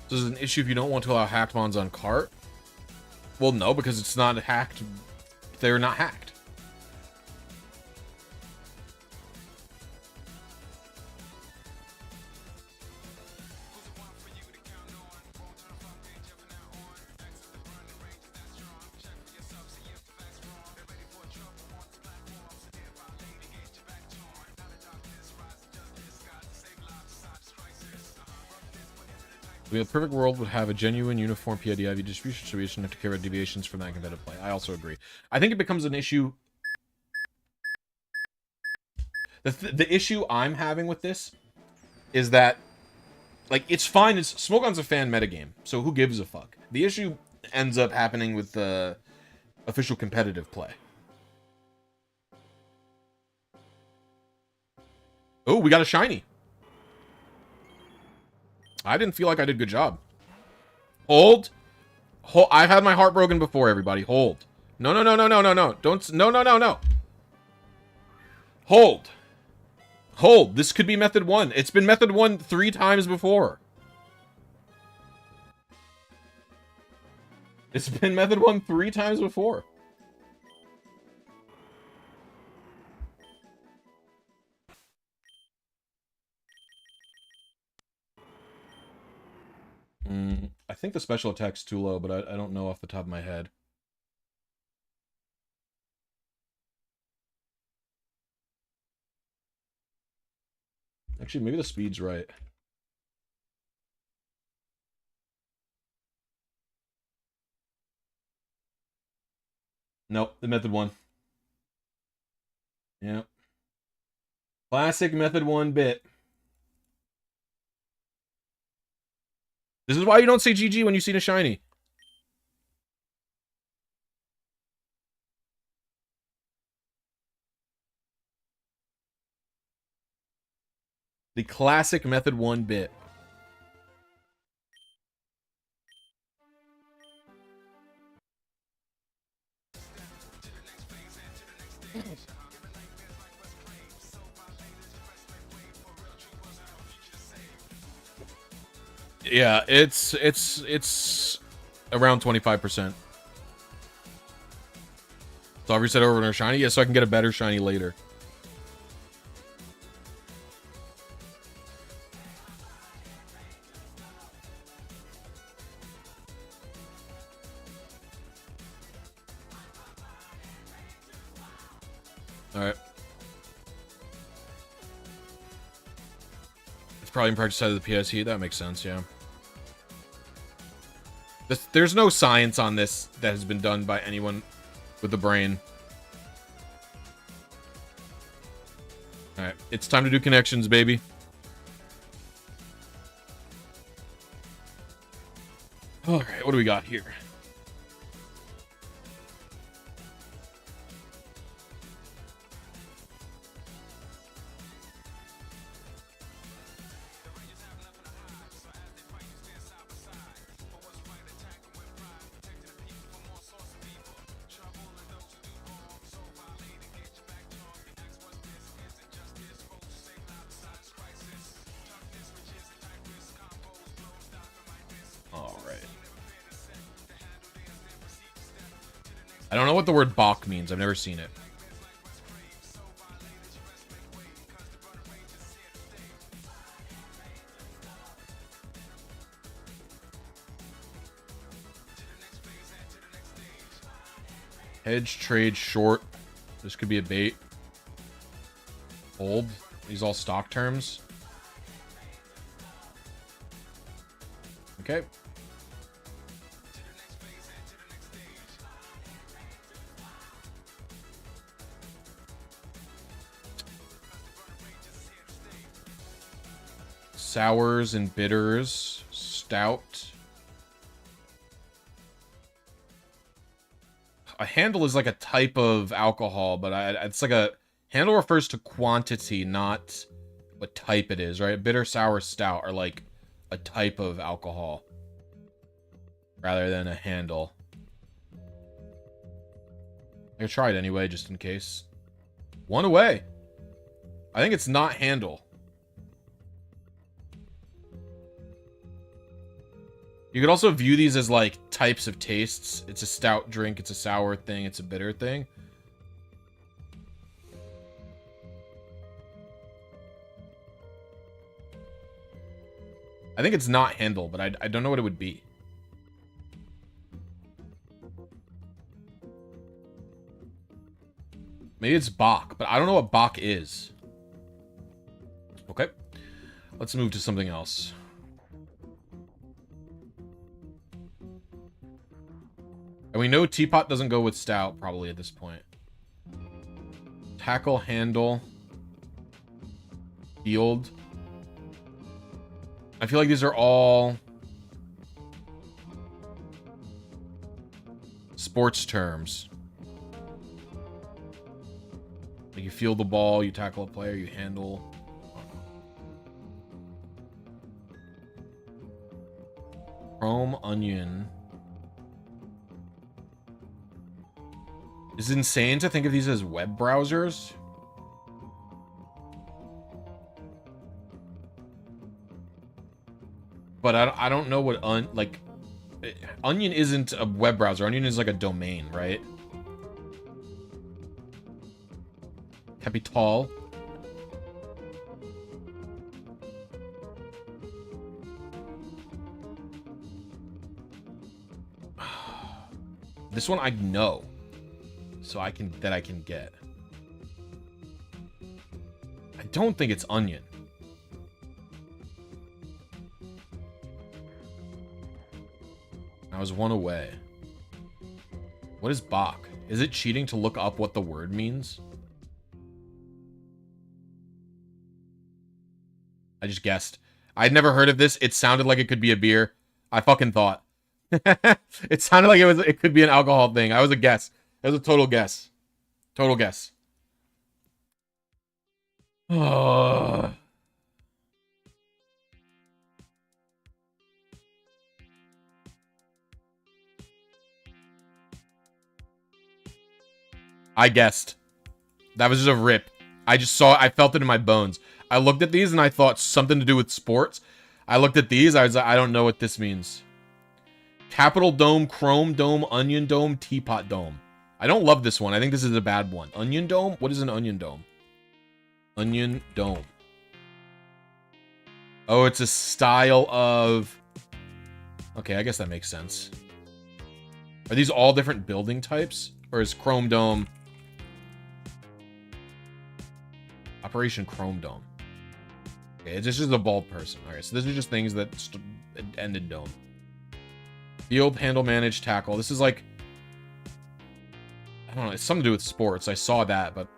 This is an issue if you don't want to allow hacked mons on cart. Well, no, because it's not hacked. They're not hacked. The perfect world would have a genuine uniform PID-IV distribution, so we shouldn't have to care about deviations from that competitive play. I also agree. I think it becomes an issue. The issue I'm having with this is that, like, it's fine. It's Smogon's a fan metagame, so who gives a fuck? The issue ends up happening with the official competitive play. Oh, we got a shiny. I didn't feel like I did a good job. Hold. Hold. I've had my heart broken before, everybody. Hold. No, no, no, no, no, no, no. Don't. No, no, no, no. Hold. Hold, this could be method 1. It's been method 1 3 times before. It's been method 1 3 times before. I think the special attack's too low, but I don't know off the top of my head. Actually, maybe the speed's right. Nope, the method 1. Yeah. Classic method 1 bit. This is why you don't say GG when you see a shiny. The classic method 1 bit. Yeah, it's around 25%. So I've reset over to a shiny, yeah, so I can get a better shiny later. Alright. It's probably in practice side of the PSE, that makes sense, yeah. There's no science on this that has been done by anyone with the brain. Alright, it's time to do connections, baby. Alright, what do we got here? I don't know what the word Bach means. I've never seen it. Hedge, trade, short. This could be a bait. Hold. These all stock terms. Okay. Sours and bitters. Stout. A handle is like a type of alcohol, but it's like a... Handle refers to quantity, not what type it is, right? Bitter, sour, stout are like a type of alcohol. Rather than a handle. I try it anyway, just in case. One away. I think it's not handle. You could also view these as like types of tastes. It's a stout drink, it's a sour thing, it's a bitter thing. I think it's not handle, but I don't know what it would be. Maybe it's Bach, but I don't know what Bach is. Okay. Let's move to something else. And we know teapot doesn't go with stout, probably, at this point. Tackle, handle. Field. I feel like these are all sports terms. Like you field the ball, you tackle a player, you handle. Chrome, onion. Is it insane to think of these as web browsers? but I don't know what Onion isn't a web browser. Onion is like a domain, right? Capital. This one I know, so I can get. I don't think it's Onion. I was one away. What is Bach? Is it cheating to look up what the word means? I just guessed. I'd never heard of this. It sounded like it could be a beer. I fucking thought. It sounded like it could be an alcohol thing. I was a guess. It was a total guess. Total guess. Oh. I guessed. That was just a rip. I just saw it. I felt it in my bones. I looked at these and I thought something to do with sports. I looked at these. I was like, I don't know what this means. Capital Dome, Chrome Dome, Onion Dome, Teapot Dome. I don't love this one. I think this is a bad one. Onion Dome? What is an Onion Dome? Onion Dome. Oh, it's a style of... Okay, I guess that makes sense. Are these all different building types? Or is Chrome Dome... Operation Chrome Dome. Okay, it's just a bald person. Alright, so these are just things that end in dome. Field, handle, manage, tackle. This is like... I don't know, it's something to do with sports. I saw that, but...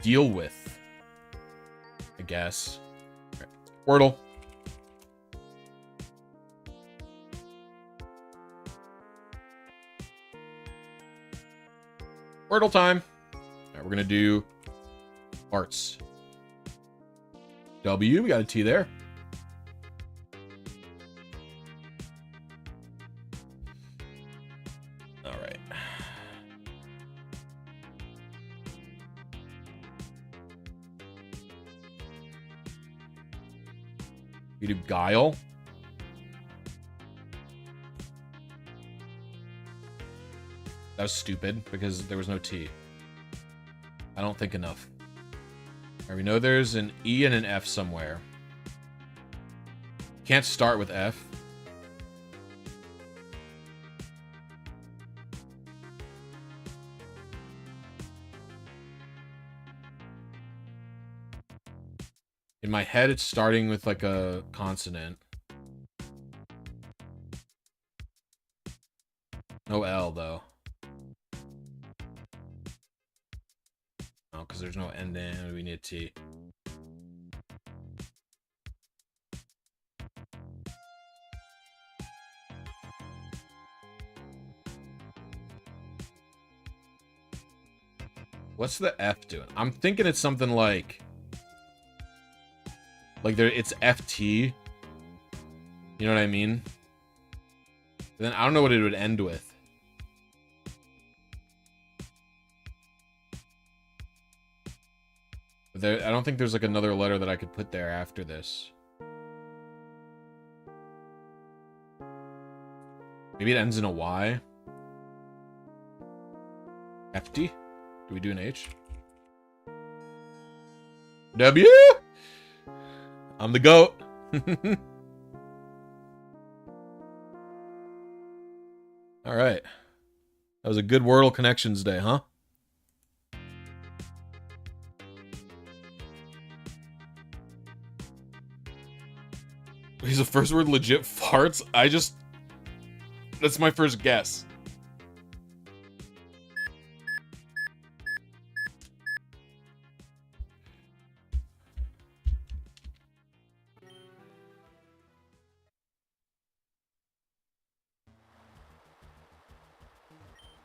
Deal with. I guess. Okay. Wordle. Wordle time. Alright, we're gonna do... Arts. W, we got a T there. All right. We do Guile. That was stupid because there was no T. I don't think enough. Right, we know there's an E and an F somewhere. Can't start with F. In my head, it's starting with like a consonant. No L, though. Because there's no end in, we need a T. What's the F doing? I'm thinking it's something like there, it's FT. You know what I mean? Then I don't know what it would end with. There, I don't think there's like another letter that I could put there after this. Maybe it ends in a Y. FT? Do we do an H? W? I'm the GOAT. All right. That was a good Wordle Connections day, huh? Is the first word legit farts? That's my first guess.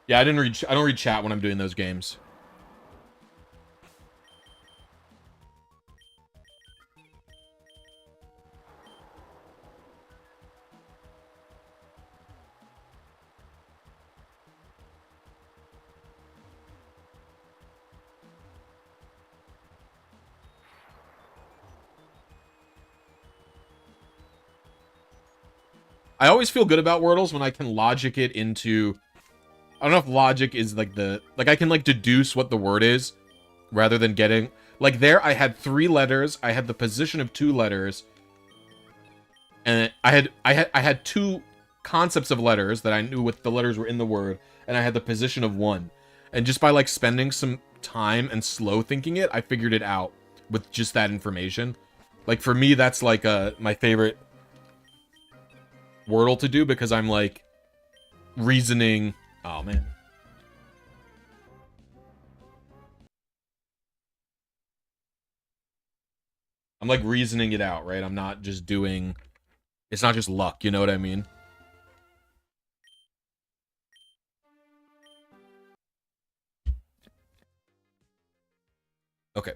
Yeah, I don't read chat when I'm doing those games. I always feel good about Wordles when I can logic it into... I don't know if logic is like the... Like, I can, like, deduce what the word is, rather than getting... Like, there, I had 3 letters, I had the position of 2 letters, and I had 2 concepts of letters that I knew what the letters were in the word, and I had the position of 1. And just by, like, spending some time and slow thinking it, I figured it out with just that information. Like, for me, that's, like, my favorite Wordle to do, because I'm, like, reasoning... Oh, man. I'm, like, reasoning it out, right? I'm not just doing... It's not just luck, you know what I mean? Okay.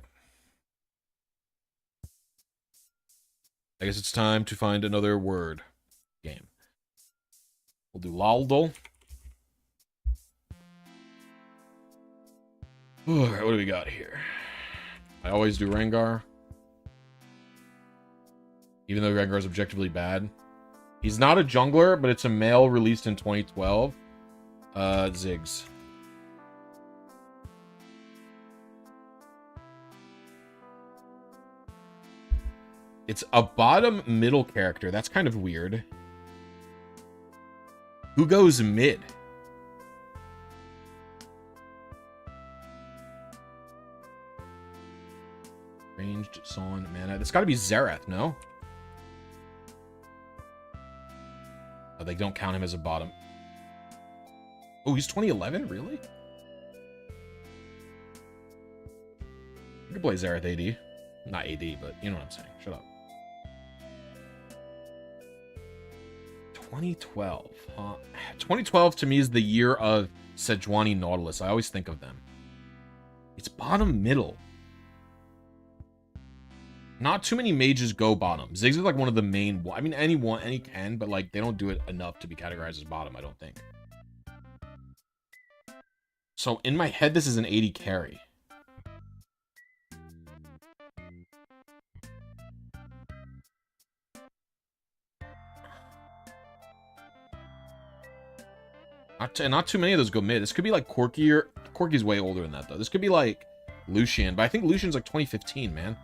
I guess it's time to find another word game. We'll do Laldol. Alright, what do we got here? I always do Rengar. Even though Rengar is objectively bad. He's not a jungler, but it's a male released in 2012. Ziggs. It's a bottom middle character. That's kind of weird. Who goes mid? Ranged, Son, mana. That's got to be Xerath, no? Oh, they don't count him as a bottom. Oh, he's 2011? Really? You can play Xerath AD. Not AD, but you know what I'm saying. Shut up. 2012, huh? 2012 to me is the year of Sejuani Nautilus. I always think of them. It's bottom middle. Not too many mages go bottom. Ziggs is like one of the main... I mean, any can, but like they don't do it enough to be categorized as bottom, I don't think. So in my head, this is an 80 carry. Not too many of those go mid. This could be like Corki, or Corki's way older than that though. This could be like Lucian, but I think Lucian's like 2015, man.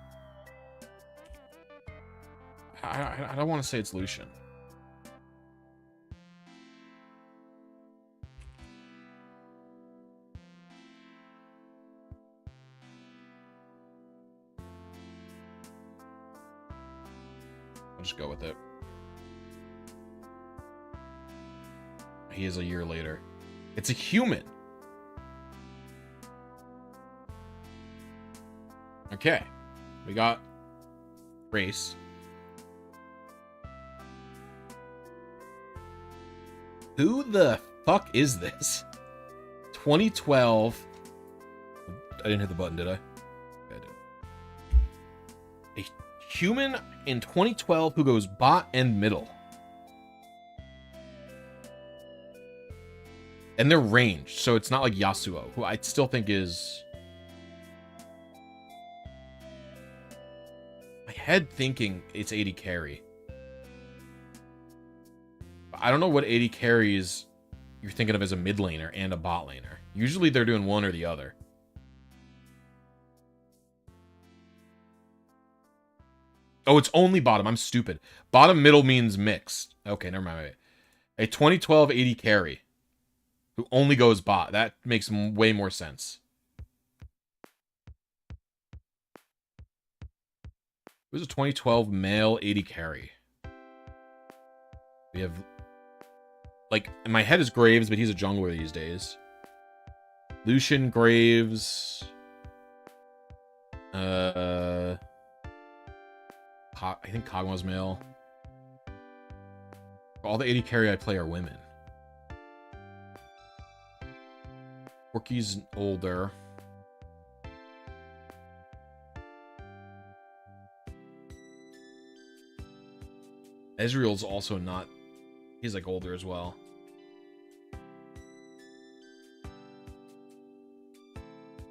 I don't want to say it's Lucian. I'll just go with it. He is a year later. It's a human. Okay. We got race. Who the fuck is this? 2012. I didn't hit the button, did I? Yeah, I did. A human in 2012 who goes bot and middle. And they're ranged, so it's not like Yasuo, who I still think is... My head thinking it's 80 carry. But I don't know what 80 carries you're thinking of as a mid laner and a bot laner. Usually they're doing one or the other. Oh, it's only bottom. I'm stupid. Bottom middle means mixed. Okay, never mind. Wait. A 2012 80 carry who only goes bot. That makes way more sense. Who's a 2012 male 80 carry? We have... Like, in my head is Graves, but he's a jungler these days. Lucian, Graves... I think Kog'Maw's male. All the 80 carry I play are women. Corki's older. Ezreal's also not... He's like older as well.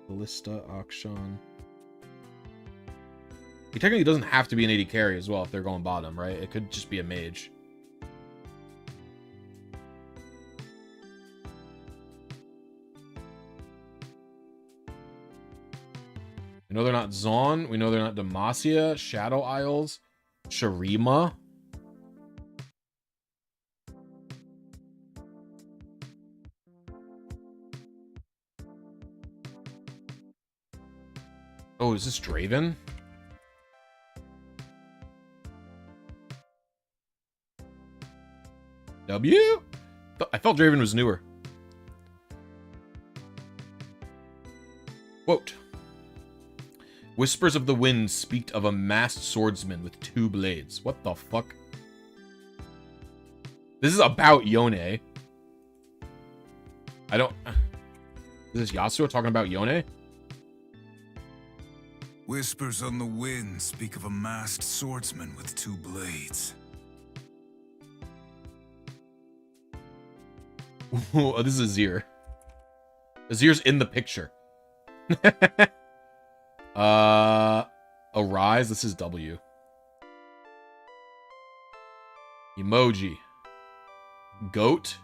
Ballista, Akshan. He technically doesn't have to be an 80 carry as well if they're going bottom, right? It could just be a mage. We know they're not Zon. We know they're not Demacia, Shadow Isles, Shurima. Oh, is this Draven? W? I thought Draven was newer. Quote. Whispers of the Wind speak of a masked swordsman with 2 blades. What the fuck? This is about Yone. I don't... Is this Yasuo talking about Yone? Whispers on the wind speak of a masked swordsman with 2 blades. Oh, this is Azir. Azir's in the picture. Arise, this is W. Emoji. Goat.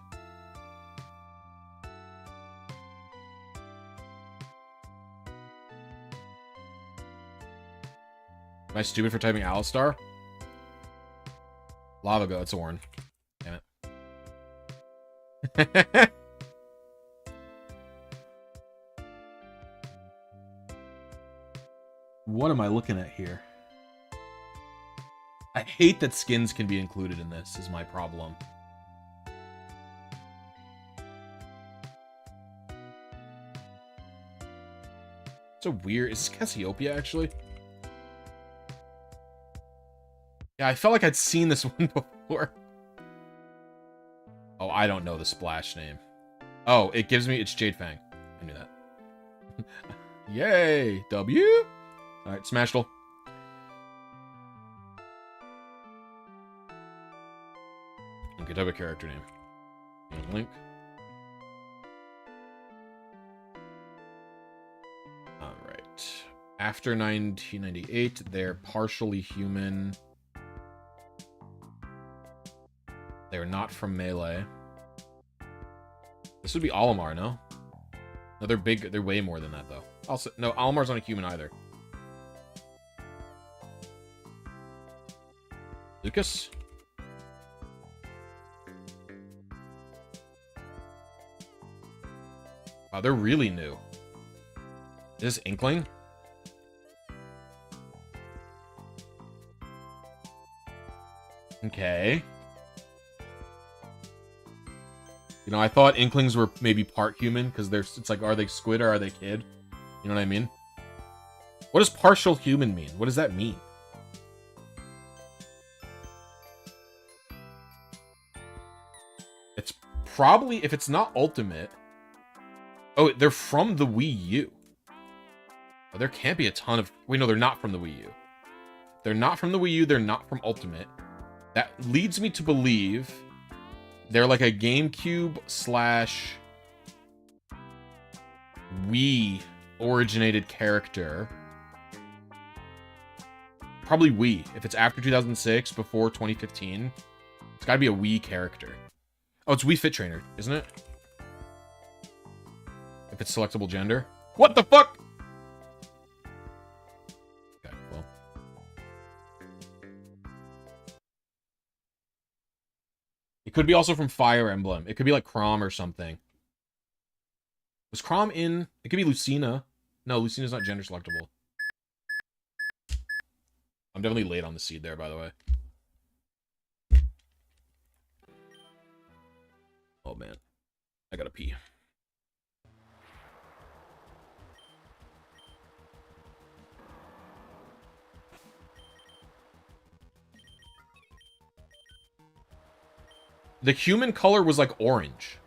Am I stupid for typing Alistar? Lava Goat, it's Orin. Damn it. What am I looking at here? I hate that skins can be included in this, is my problem. So weird. Is this Cassiopeia, actually? Yeah, I felt like I'd seen this one before. Oh, I don't know the splash name. Oh, it gives me... It's Jade Fang. I knew that. Yay! W? Alright, Smashville. Okay, type of character name. Link. Alright. After 1998, they're partially human. They're not from Melee. This would be Olimar, no? No, they're big. They're way more than that, though. Also, no, Olimar's not a human either. Lucas? Wow, they're really new. Is this Inkling? Okay. You know, I thought Inklings were maybe part human, because it's like, are they squid or are they kid? You know what I mean? What does partial human mean? What does that mean? It's probably, if it's not ultimate... Oh, they're from the Wii U. Oh, there can't be a ton of... Wait, no, they're not from the Wii U. They're not from the Wii U, they're not from Ultimate. That leads me to believe... They're like a GameCube slash Wii originated character. Probably Wii. If it's after 2006, before 2015, it's gotta be a Wii character. Oh, it's Wii Fit Trainer, isn't it? If it's selectable gender. What the fuck? Okay, well. It could be also from Fire Emblem. It could be like Chrom or something. Was Chrom in... It could be Lucina. No, Lucina's not gender selectable. I'm definitely late on the seed there, by the way. Oh, man. I gotta pee. The human color was like orange,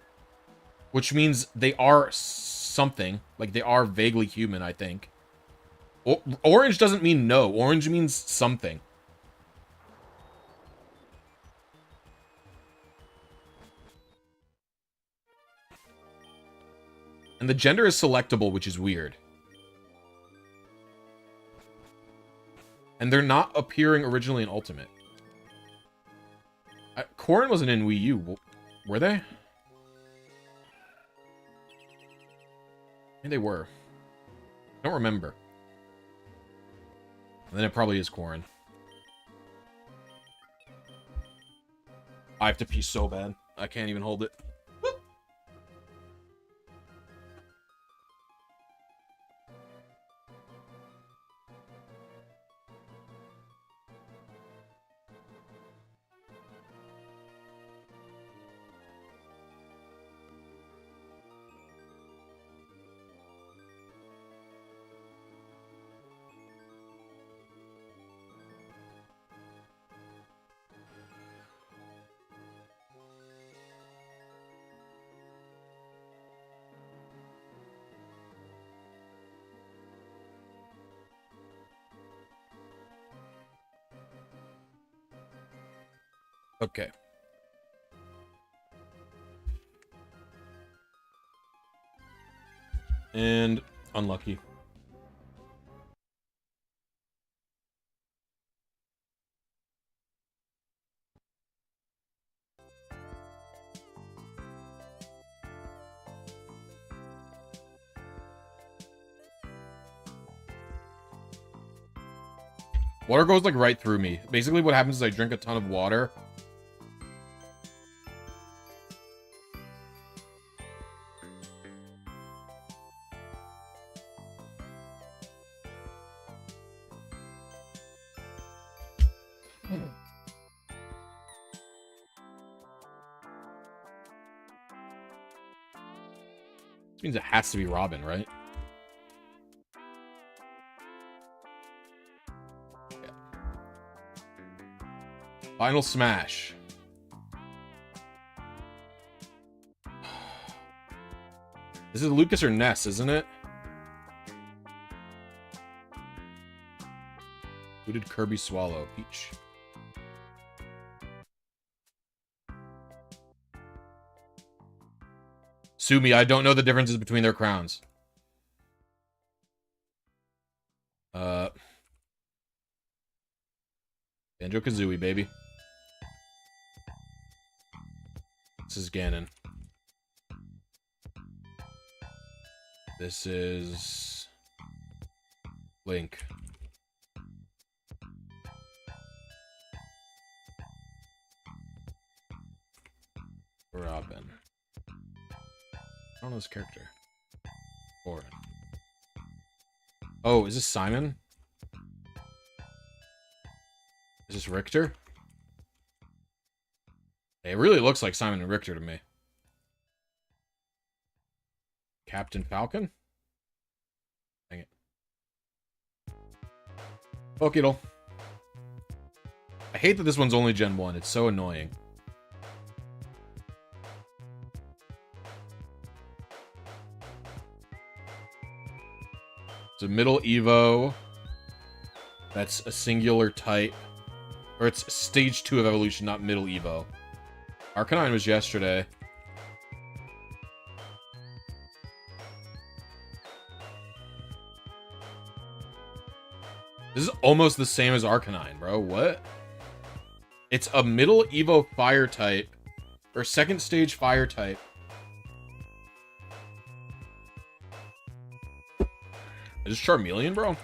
which means they are something. Like, they are vaguely human, I think. Orange doesn't mean no. Orange means something. And the gender is selectable, which is weird. And they're not appearing originally in Ultimate. Corrin wasn't in Wii U, were they? I think they were. I don't remember. And then it probably is Corrin. I have to pee so bad. I can't even hold it. Okay. And unlucky. Water goes like right through me. Basically what happens is I drink a ton of water. This means it has to be Robin, right? Yeah. Final smash. This is Lucas or Ness, isn't it? Who did Kirby swallow? Peach. Sue me, I don't know the differences between their crowns. Banjo-Kazooie, baby. This is Ganon. This is Link. Robin. I don't know this character. Orin. Oh, is this Simon? Is this Richter? It really looks like Simon and Richter to me. Captain Falcon? Dang it. Pokédoll. I hate that this one's only Gen 1. It's so annoying. It's a middle Evo. That's a singular type. Or it's stage 2 of evolution, not middle Evo. Arcanine was yesterday. This is almost the same as Arcanine, bro. What? It's a middle Evo fire type. Or second stage fire type. Is this Charmeleon, bro?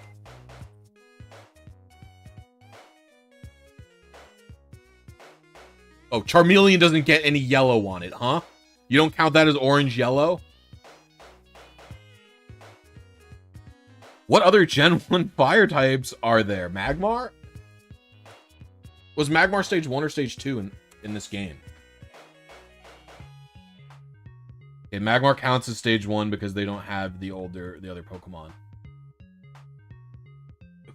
Oh, Charmeleon doesn't get any yellow on it, huh? You don't count that as orange yellow? What other Gen 1 fire types are there? Magmar? Was Magmar stage 1 or stage 2 in this game? Okay, Magmar counts as stage 1 because they don't have the other Pokemon.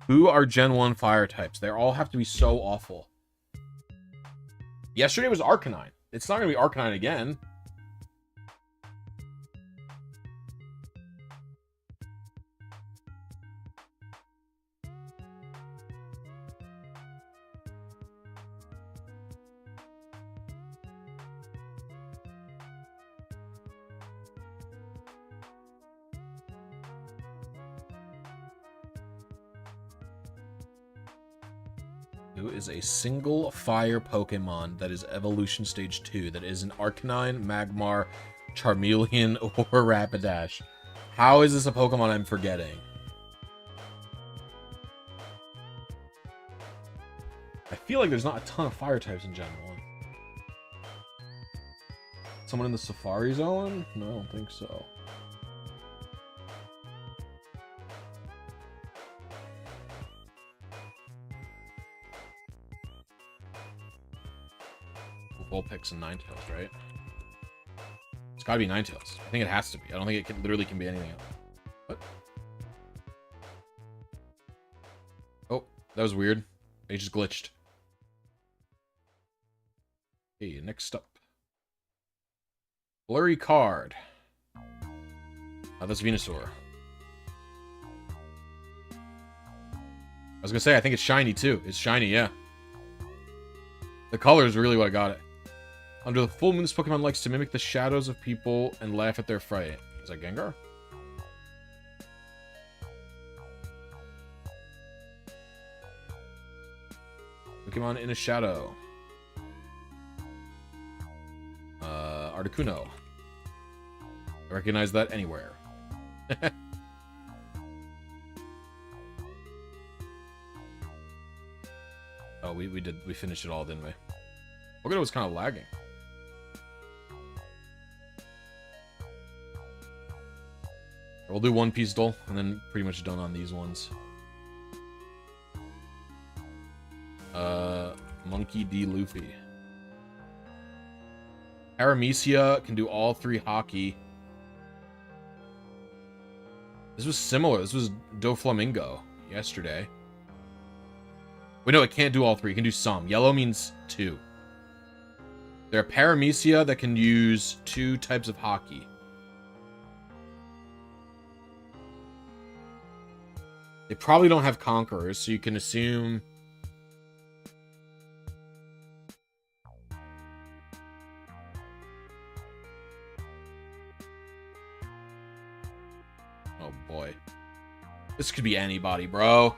Who are Gen 1 fire types? They all have to be so awful. Yesterday was Arcanine. It's not going to be Arcanine again. Who is a single fire Pokemon that is evolution stage 2 that is an Arcanine, Magmar, Charmeleon, or Rapidash? How is this a Pokemon I'm forgetting? I feel like there's not a ton of fire types in Gen 1. Someone in the Safari Zone? No, I don't think so. Vulpix and Ninetales, right? It's gotta be Ninetales. I think it has to be. I don't think it can, literally can be anything else. What? Oh, that was weird. It just glitched. Okay, next up. Blurry card. Oh, that's Venusaur. I was gonna say, I think it's shiny too. It's shiny, yeah. The color is really what got it. Under the full moon, this Pokemon likes to mimic the shadows of people and laugh at their fright. Is that Gengar? Pokemon in a shadow. Articuno. I recognize that anywhere. Oh, we finished it all, didn't we? Look at it was kind of lagging. We'll do one piece duel, and then pretty much done on these ones. Monkey D. Luffy. Paramecia can do all 3 hockey. This was similar. This was Doflamingo yesterday. Wait, no, it can't do all 3. It can do some. Yellow means 2. There are Paramecia that can use 2 types of hockey. They probably don't have Conquerors, so you can assume... Oh boy. This could be anybody, bro.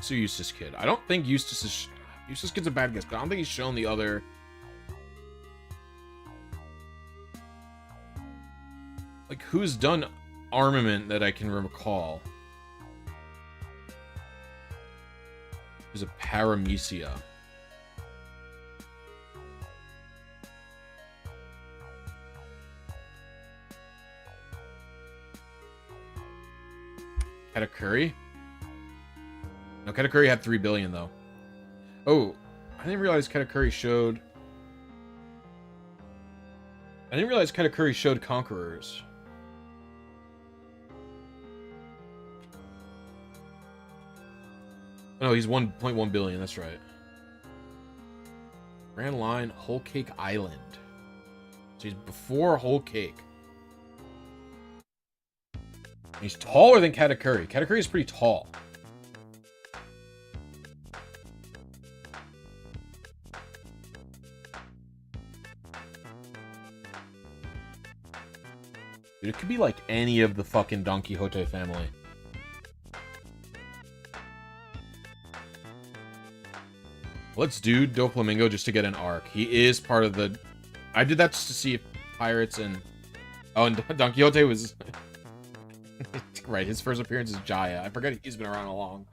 So Eustace Kid. I don't think Eustace is... Eustace Kid's a bad guess, but I don't think he's shown the other... Like, who's done armament that I can recall? There's a Paramecia. Katakuri? No, Katakuri had 3 billion, though. Oh, I didn't realize Katakuri showed... I didn't realize Katakuri showed Conquerors. Oh, he's 1.1 billion, that's right. Grand Line, Whole Cake Island. So he's before Whole Cake. He's taller than Katakuri. Katakuri is pretty tall. Dude, it could be like any of the fucking Don Quixote family. Let's do Doflamingo just to get an arc. He is part of the... I did that just to see if Pirates and... Oh, and Don Quixote was... Right, his first appearance is Jaya. I forget he's been around long.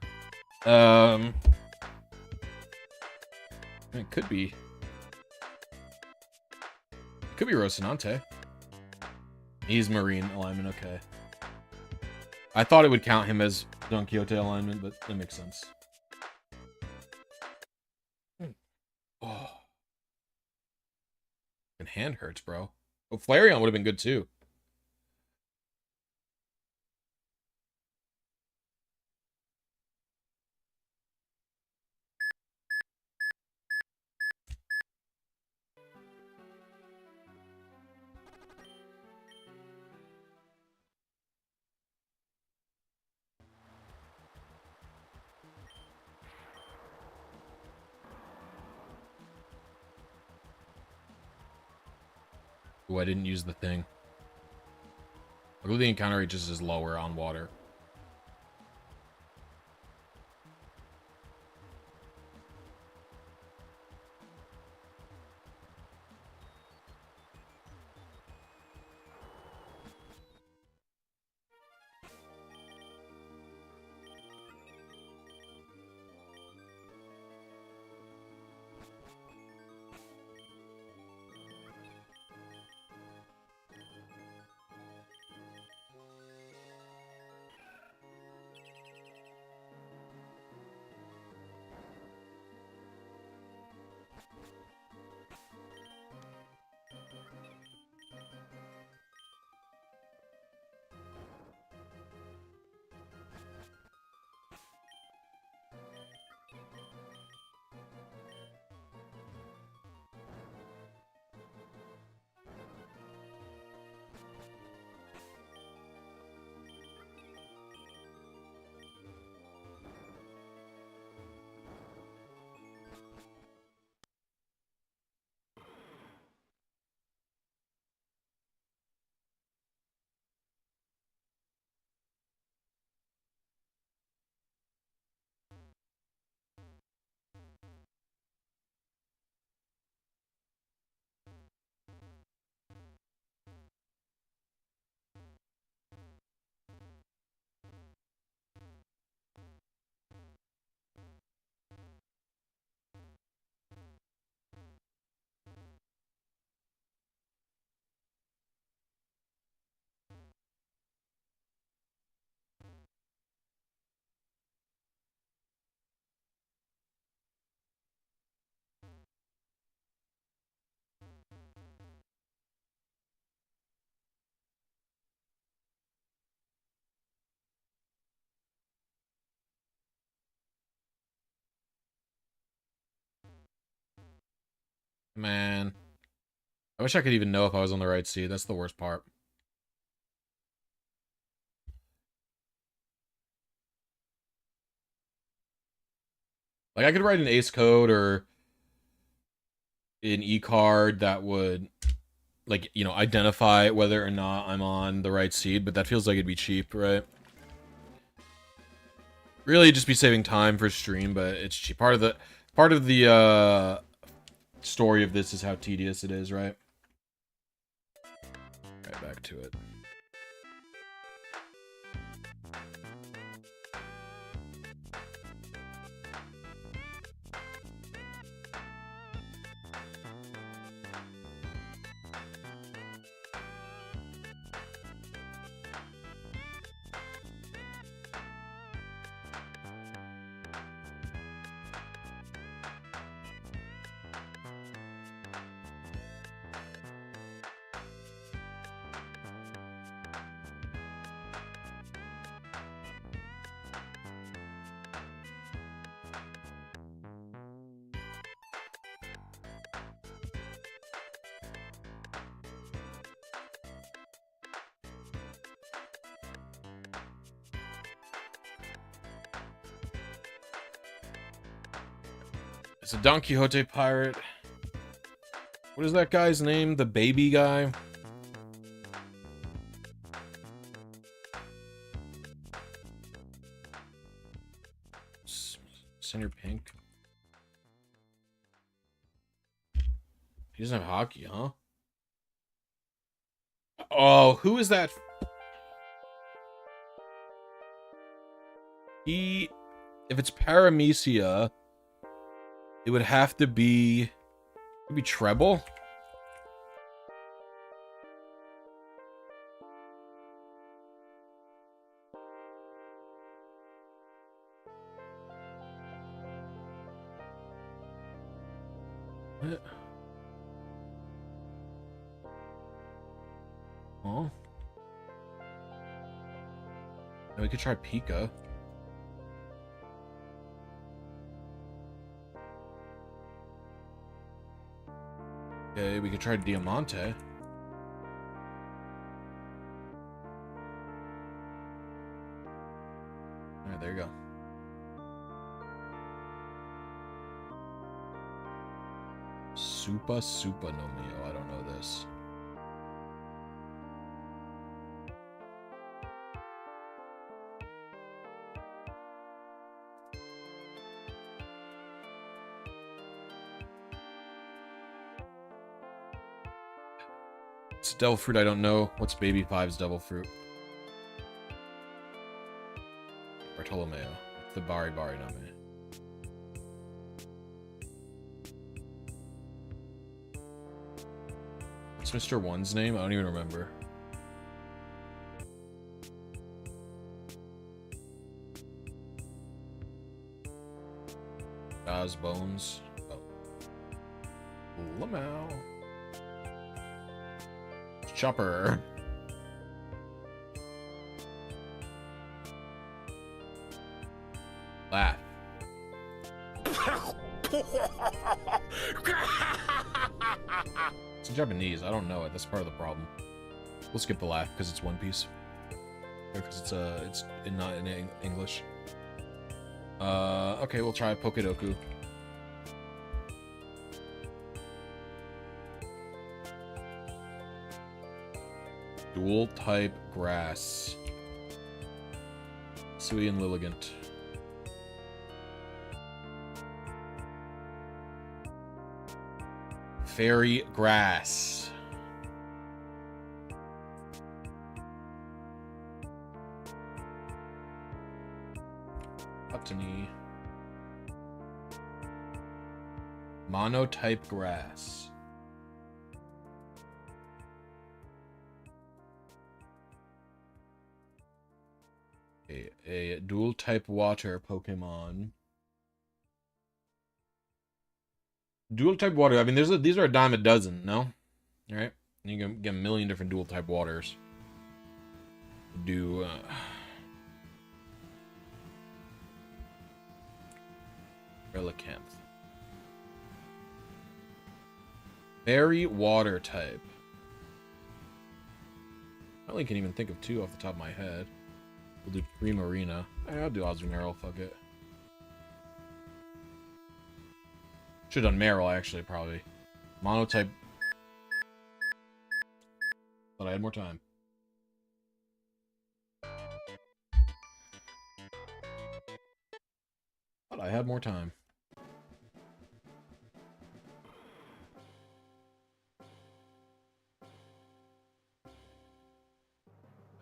It could be... It could be Rocinante. He's Marine alignment, okay. I thought it would count him as Don Quixote alignment, but that makes sense. Oh. And hand hurts, bro. Oh, Flareon would have been good too. Ooh, I didn't use the thing. I believe the encounter rate just is lower on water. Man. I wish I could even know if I was on the right seed. That's the worst part. Like, I could write an ace code or an e-card that would, like, you know, identify whether or not I'm on the right seed, but that feels like it'd be cheap, right? Really just be saving time for stream, but it's cheap. Part of the story of this is how tedious it is, right? Right, back to it. It's a Don Quixote pirate. What is that guy's name? The baby guy? Center pink. He doesn't have hockey, huh? Oh, who is that? If it's Paramecia, it would have to be maybe Treble. What? Oh. We could try Pika. Okay, we could try Diamante. Alright, there you go. Supa no Mio. I don't know this. It's Devil Fruit, I don't know. What's Baby Five's Devil Fruit? Bartolomeo. The Bari Name. What's Mr. One's name? I don't even remember. Gaz Bones. Oh. Lamau. Chopper. Laugh. It's in Japanese. I don't know it. That's part of the problem. We'll skip the laugh because it's One Piece. Because it's not in English. Okay, we'll try Pokedoku. Dual type grass. Sui and Lilligant. Fairy grass. Botany. Monotype grass. A dual type water Pokemon. Dual type water. I mean, these are a dime a dozen, no? All right, you can get a million different dual type waters. Do Relicanth. Fairy water type. I only can even think of 2 off the top of my head. We'll do Primarina. I'll do Azumarill, fuck it. Should've done Marill, actually, probably. Monotype. Thought I had more time. Thought I had more time.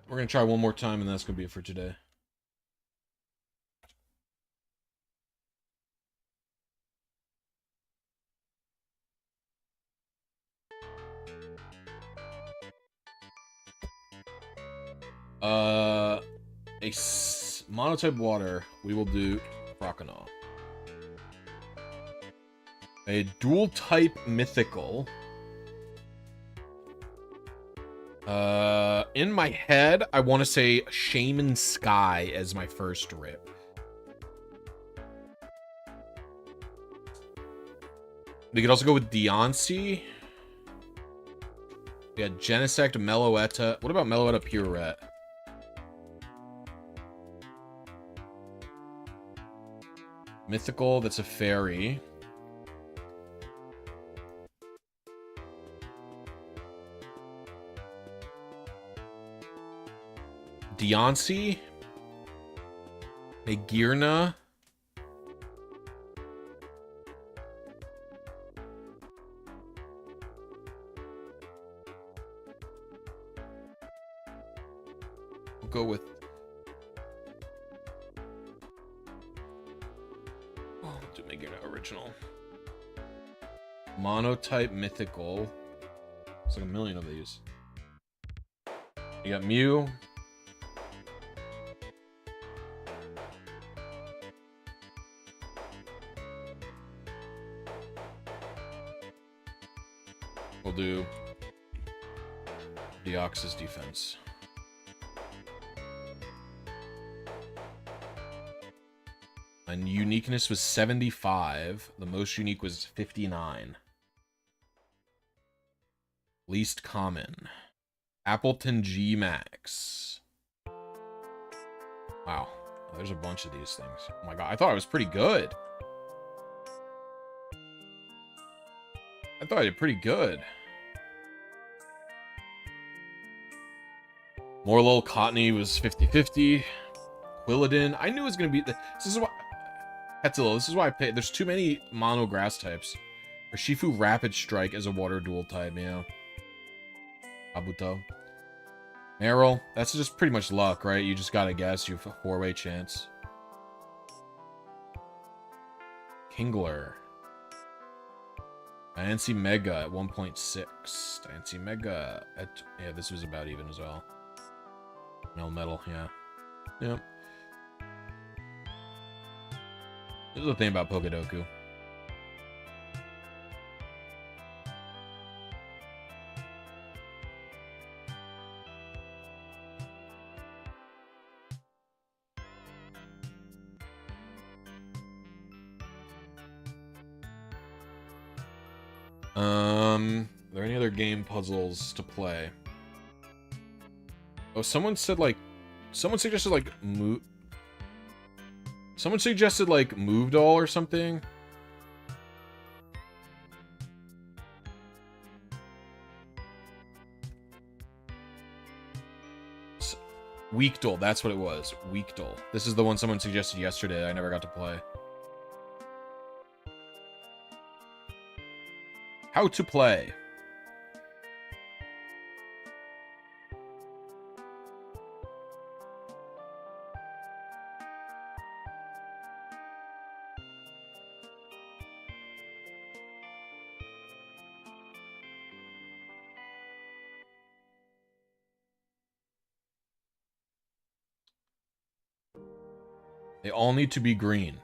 We're gonna try one more time, and that's gonna be it for today. A monotype water, we will do Croconaw. A dual type mythical. In my head, I want to say Shaman Sky as my first rip. We could also go with Deoncé. We had Genesect, Meloetta. What about Meloetta Purette? Mythical, that's a fairy. Deoncé. Magearna. We'll go with... Oh, do Magearna original. Monotype mythical. There's like a million of these. You got Mew. We'll do Deoxys defense. And uniqueness was 75. The most unique was 59. Least common. Appleton G Max. Wow. There's a bunch of these things. Oh my god. I thought I was pretty good. I thought I did pretty good. Morlul Cottony was 50-50. Quilladin. I knew it was going to be... This is why... Petilil. This is why I paid. There's too many mono grass types. Or Shifu Rapid Strike as a water dual type, yeah. Kabuto. Marill. That's just pretty much luck, right? You just gotta guess. You have a 4-way chance. Kingler. Diancie Mega at 1.6. Diancie Mega at... Yeah, this was about even as well. Melmetal, yeah. Yep. This is the thing about Pokedoku. Are there any other game puzzles to play? Oh, someone said like... Someone suggested like... Someone suggested like Move Doll or something. Weak Doll, that's what it was. Weak Doll. This is the one someone suggested yesterday. I never got to play. How to play. They all need to be green.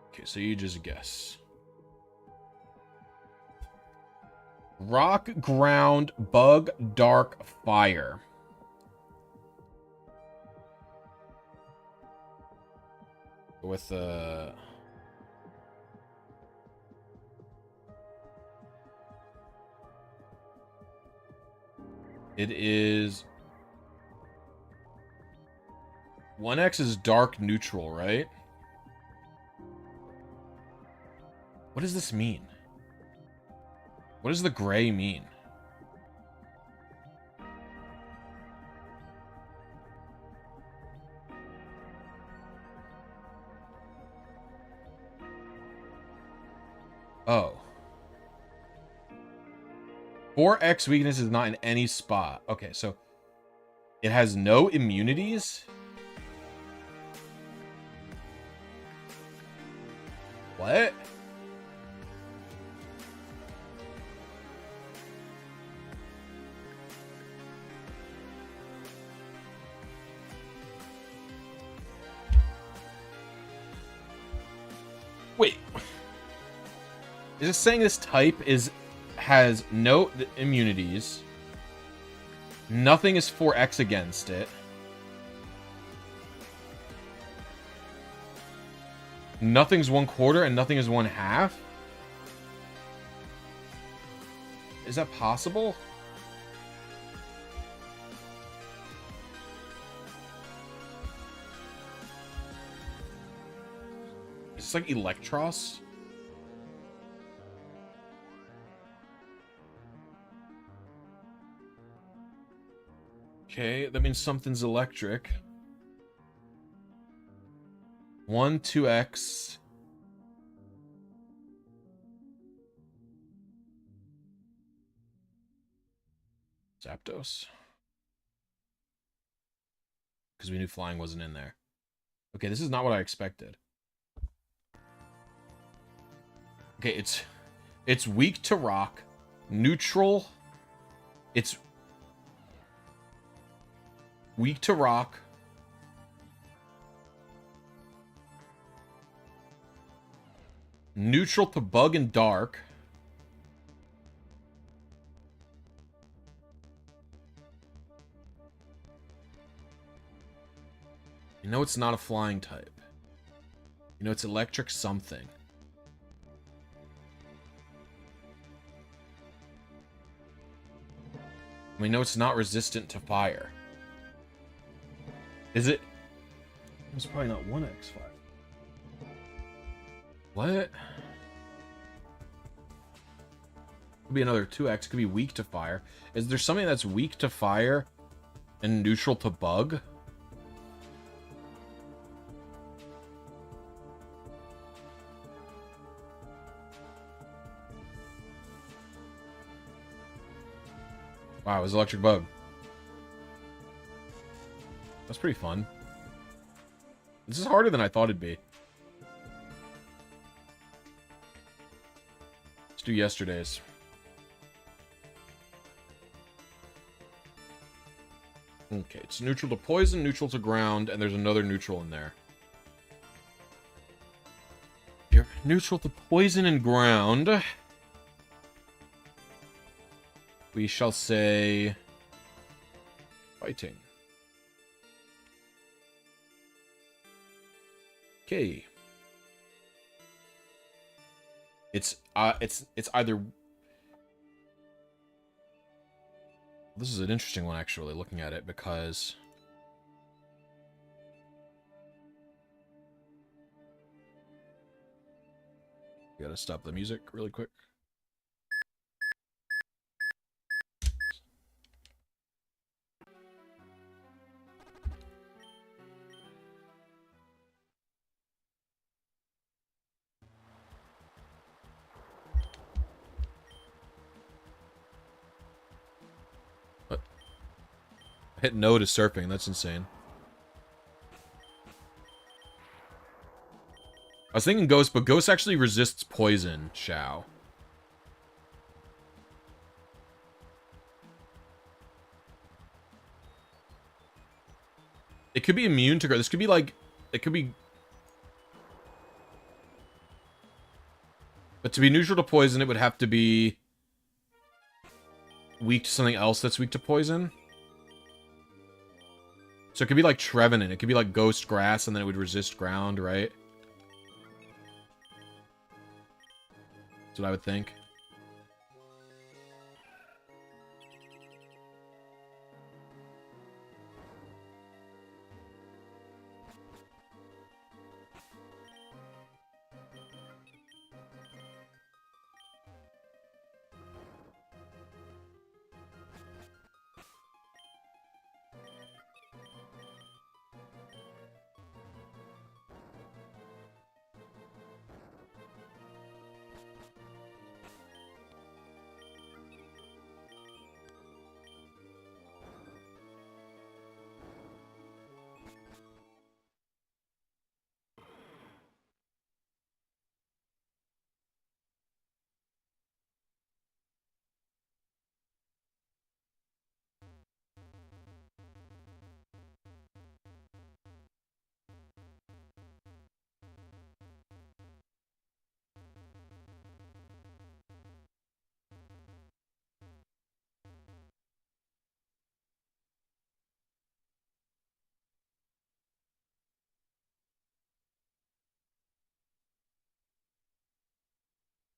Okay, so you just guess. Rock, ground, bug, dark, fire. With it is 1x is dark neutral, right? What does this mean? What does the gray mean? Oh. 4x weakness is not in any spot. Okay, so it has no immunities? What? Wait. Is it saying this type has no immunities? Nothing is 4x against it. Nothing's 1/4 and nothing is 1/2? Is that possible? Is this like Electros? Okay, that means something's electric. 1, 2x. Zapdos. Because we knew flying wasn't in there. Okay, this is not what I expected. Okay, it's weak to rock, neutral. It's weak to rock. Neutral to bug and dark. You know it's not a flying type. You know it's electric something. We know it's not resistant to fire. Is it? It's probably not 1x5. What? Could be another 2x. Could be weak to fire. Is there something that's weak to fire and neutral to bug? Wow, it was electric bug. That's pretty fun. This is harder than I thought it'd be. Let's do yesterday's. Okay, it's neutral to poison, neutral to ground, and there's another neutral in there. You're neutral to poison and ground. We shall say fighting. Okay. It's either. This is an interesting one, actually, looking at it, because we gotta stop the music really quick. Hit no to surfing. That's insane. I was thinking Ghost, but Ghost actually resists poison, Shao. It could be immune to... This could be like... It could be... But to be neutral to poison, it would have to be... weak to something else that's weak to poison. So it could be like Trevenant. It could be like Ghost Grass, and then it would resist ground, right? That's what I would think.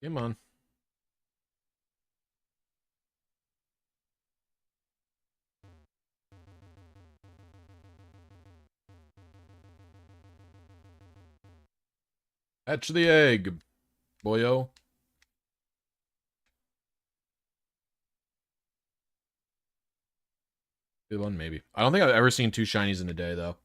Come on. Hatch the egg, boyo. Good one, maybe. I don't think I've ever seen 2 shinies in a day, though.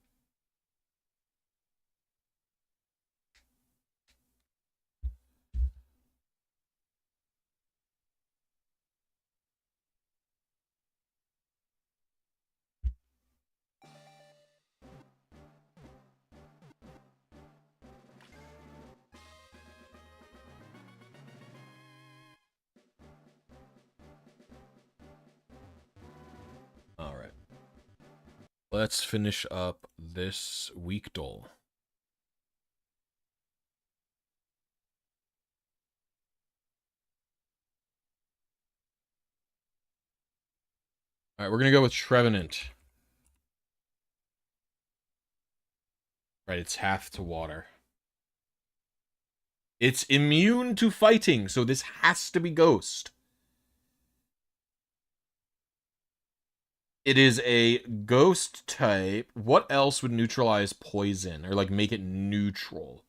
All right. Let's finish up this week dole. All right, we're going to go with Trevenant. Right, it's half to water. It's immune to fighting, so this has to be Ghost. It is a Ghost type. What else would neutralize poison? Or, like, make it neutral?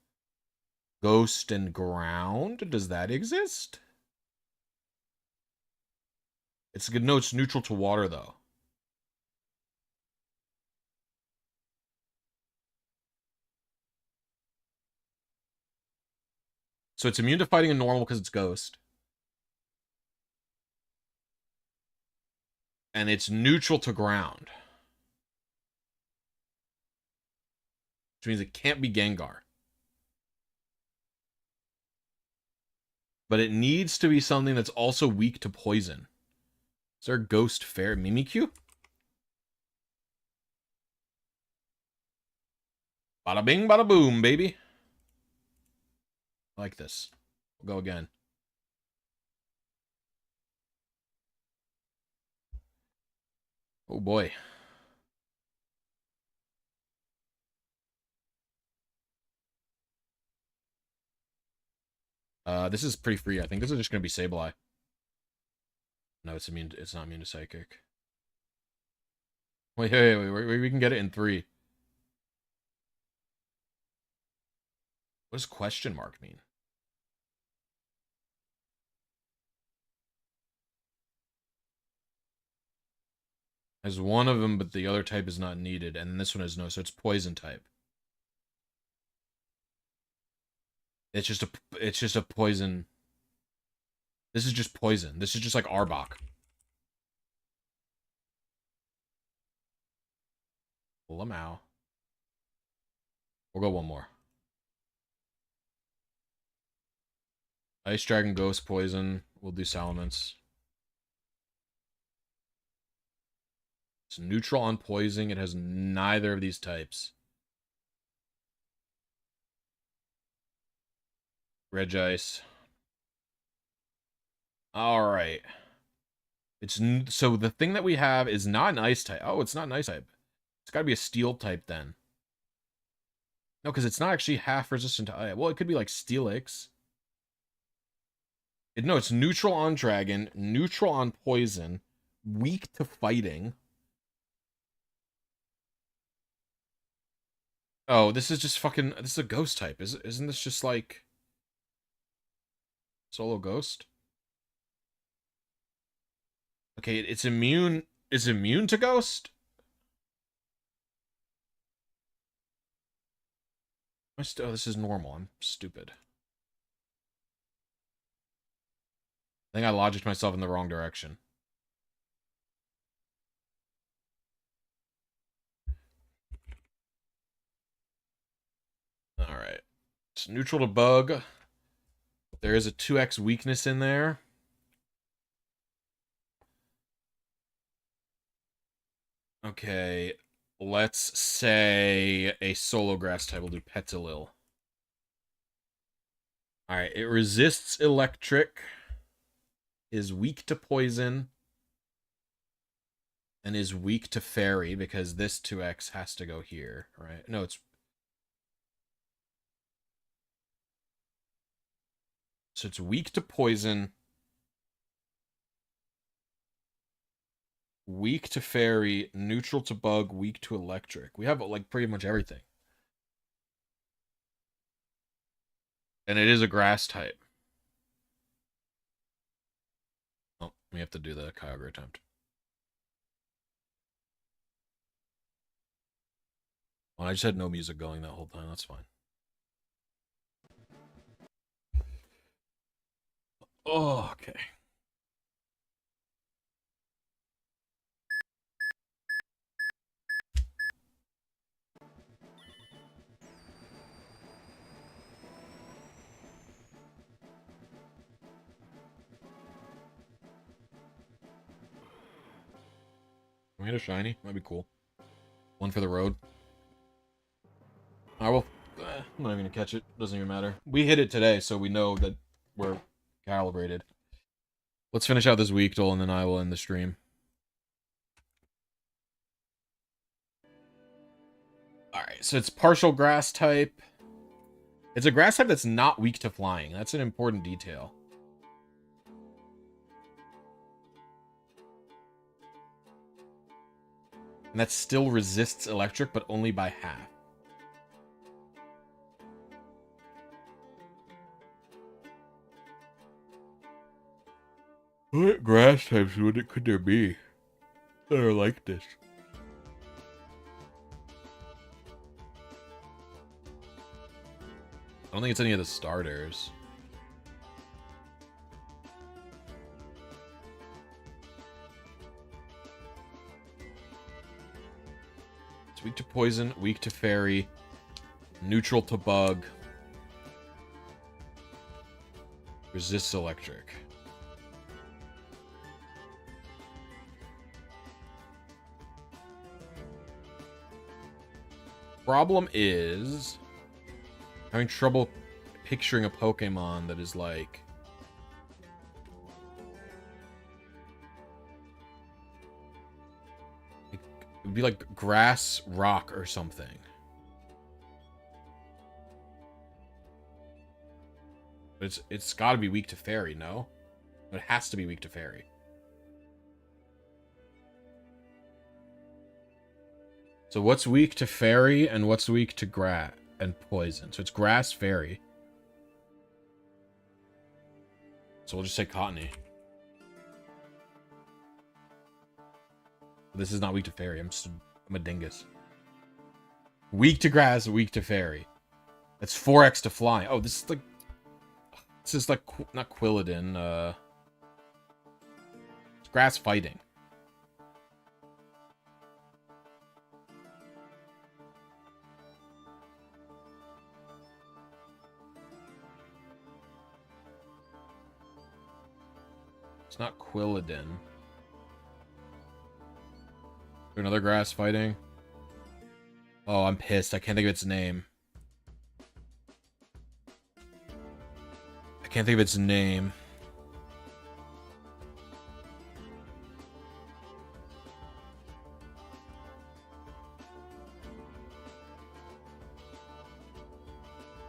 Ghost and ground? Does that exist? It's good. No, it's neutral to water, though. So it's immune to fighting and normal because it's Ghost. And it's neutral to ground. Which means it can't be Gengar. But it needs to be something that's also weak to poison. Is there a Ghost Fair Mimikyu? Bada bing, bada boom, baby. I like this. We'll go again. Oh boy. This is pretty free. I think this is just gonna be Sableye. No, it's immune. It's not immune to Psychic. Wait, we can get it in 3. What does question mark mean? Has one of them, but the other type is not needed, and this one is no, so it's poison type. It's just a poison. This is just poison. This is just like Arbok. Lamau. We'll go one more. Ice Dragon, Ghost, Poison. We'll do Salamence. It's neutral on poison. It has neither of these types. Regice. Alright. So the thing that we have is not an ice type. Oh, it's not an ice type. It's got to be a steel type then. No, because it's not actually half resistant to ice. Well, it could be like Steelix. No, it's neutral on dragon, neutral on poison, weak to fighting. Oh, this is just fucking... This is a ghost type. Isn't this just like... Solo ghost? Okay, it's immune... Is immune to ghost? Oh, this is normal. I'm stupid. I think I logicked myself in the wrong direction. Alright. It's neutral to bug. There is a 2x weakness in there. Okay. Let's say a solo grass type will do Petilil. Alright, it resists electric, is weak to poison, and is weak to fairy, because this 2x has to go here, right? No, it's... So it's weak to poison, weak to fairy, neutral to bug, weak to electric. We have, like, pretty much everything. And it is a grass type. Oh, we have to do the Kyogre attempt. Well, I just had no music going that whole time. That's fine. Oh, okay. Can we hit a shiny? Might be cool. One for the road. I will. I'm not even gonna catch it. Doesn't even matter. We hit it today, so we know that we're calibrated. Let's finish out this week, Dole, and then I will end the stream. Alright, so it's partial grass type. It's a grass type that's not weak to flying. That's an important detail. And that still resists electric, but only by half. What grass types could there be that are like this? I don't think it's any of the starters. It's weak to poison, weak to fairy, neutral to bug, resists electric. Problem is having trouble picturing a Pokemon that is like... It would be like grass rock or something. But it's got to be weak to fairy, no? It has to be weak to fairy. So what's weak to fairy and what's weak to grass and poison? So it's grass, fairy. So we'll just say cottony. This is not weak to fairy. I'm a dingus. Weak to grass, weak to fairy. That's 4x to fly. Oh, this is like not Quilladin. It's grass fighting. It's not Quilladin. Another grass fighting. Oh, I'm pissed. I can't think of its name. I can't think of its name.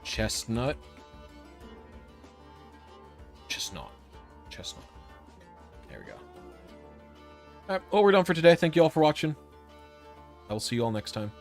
Chestnut. Chestnut. chestnut. There we go. Alright, well, we're done for today. Thank you all for watching. I will see you all next time.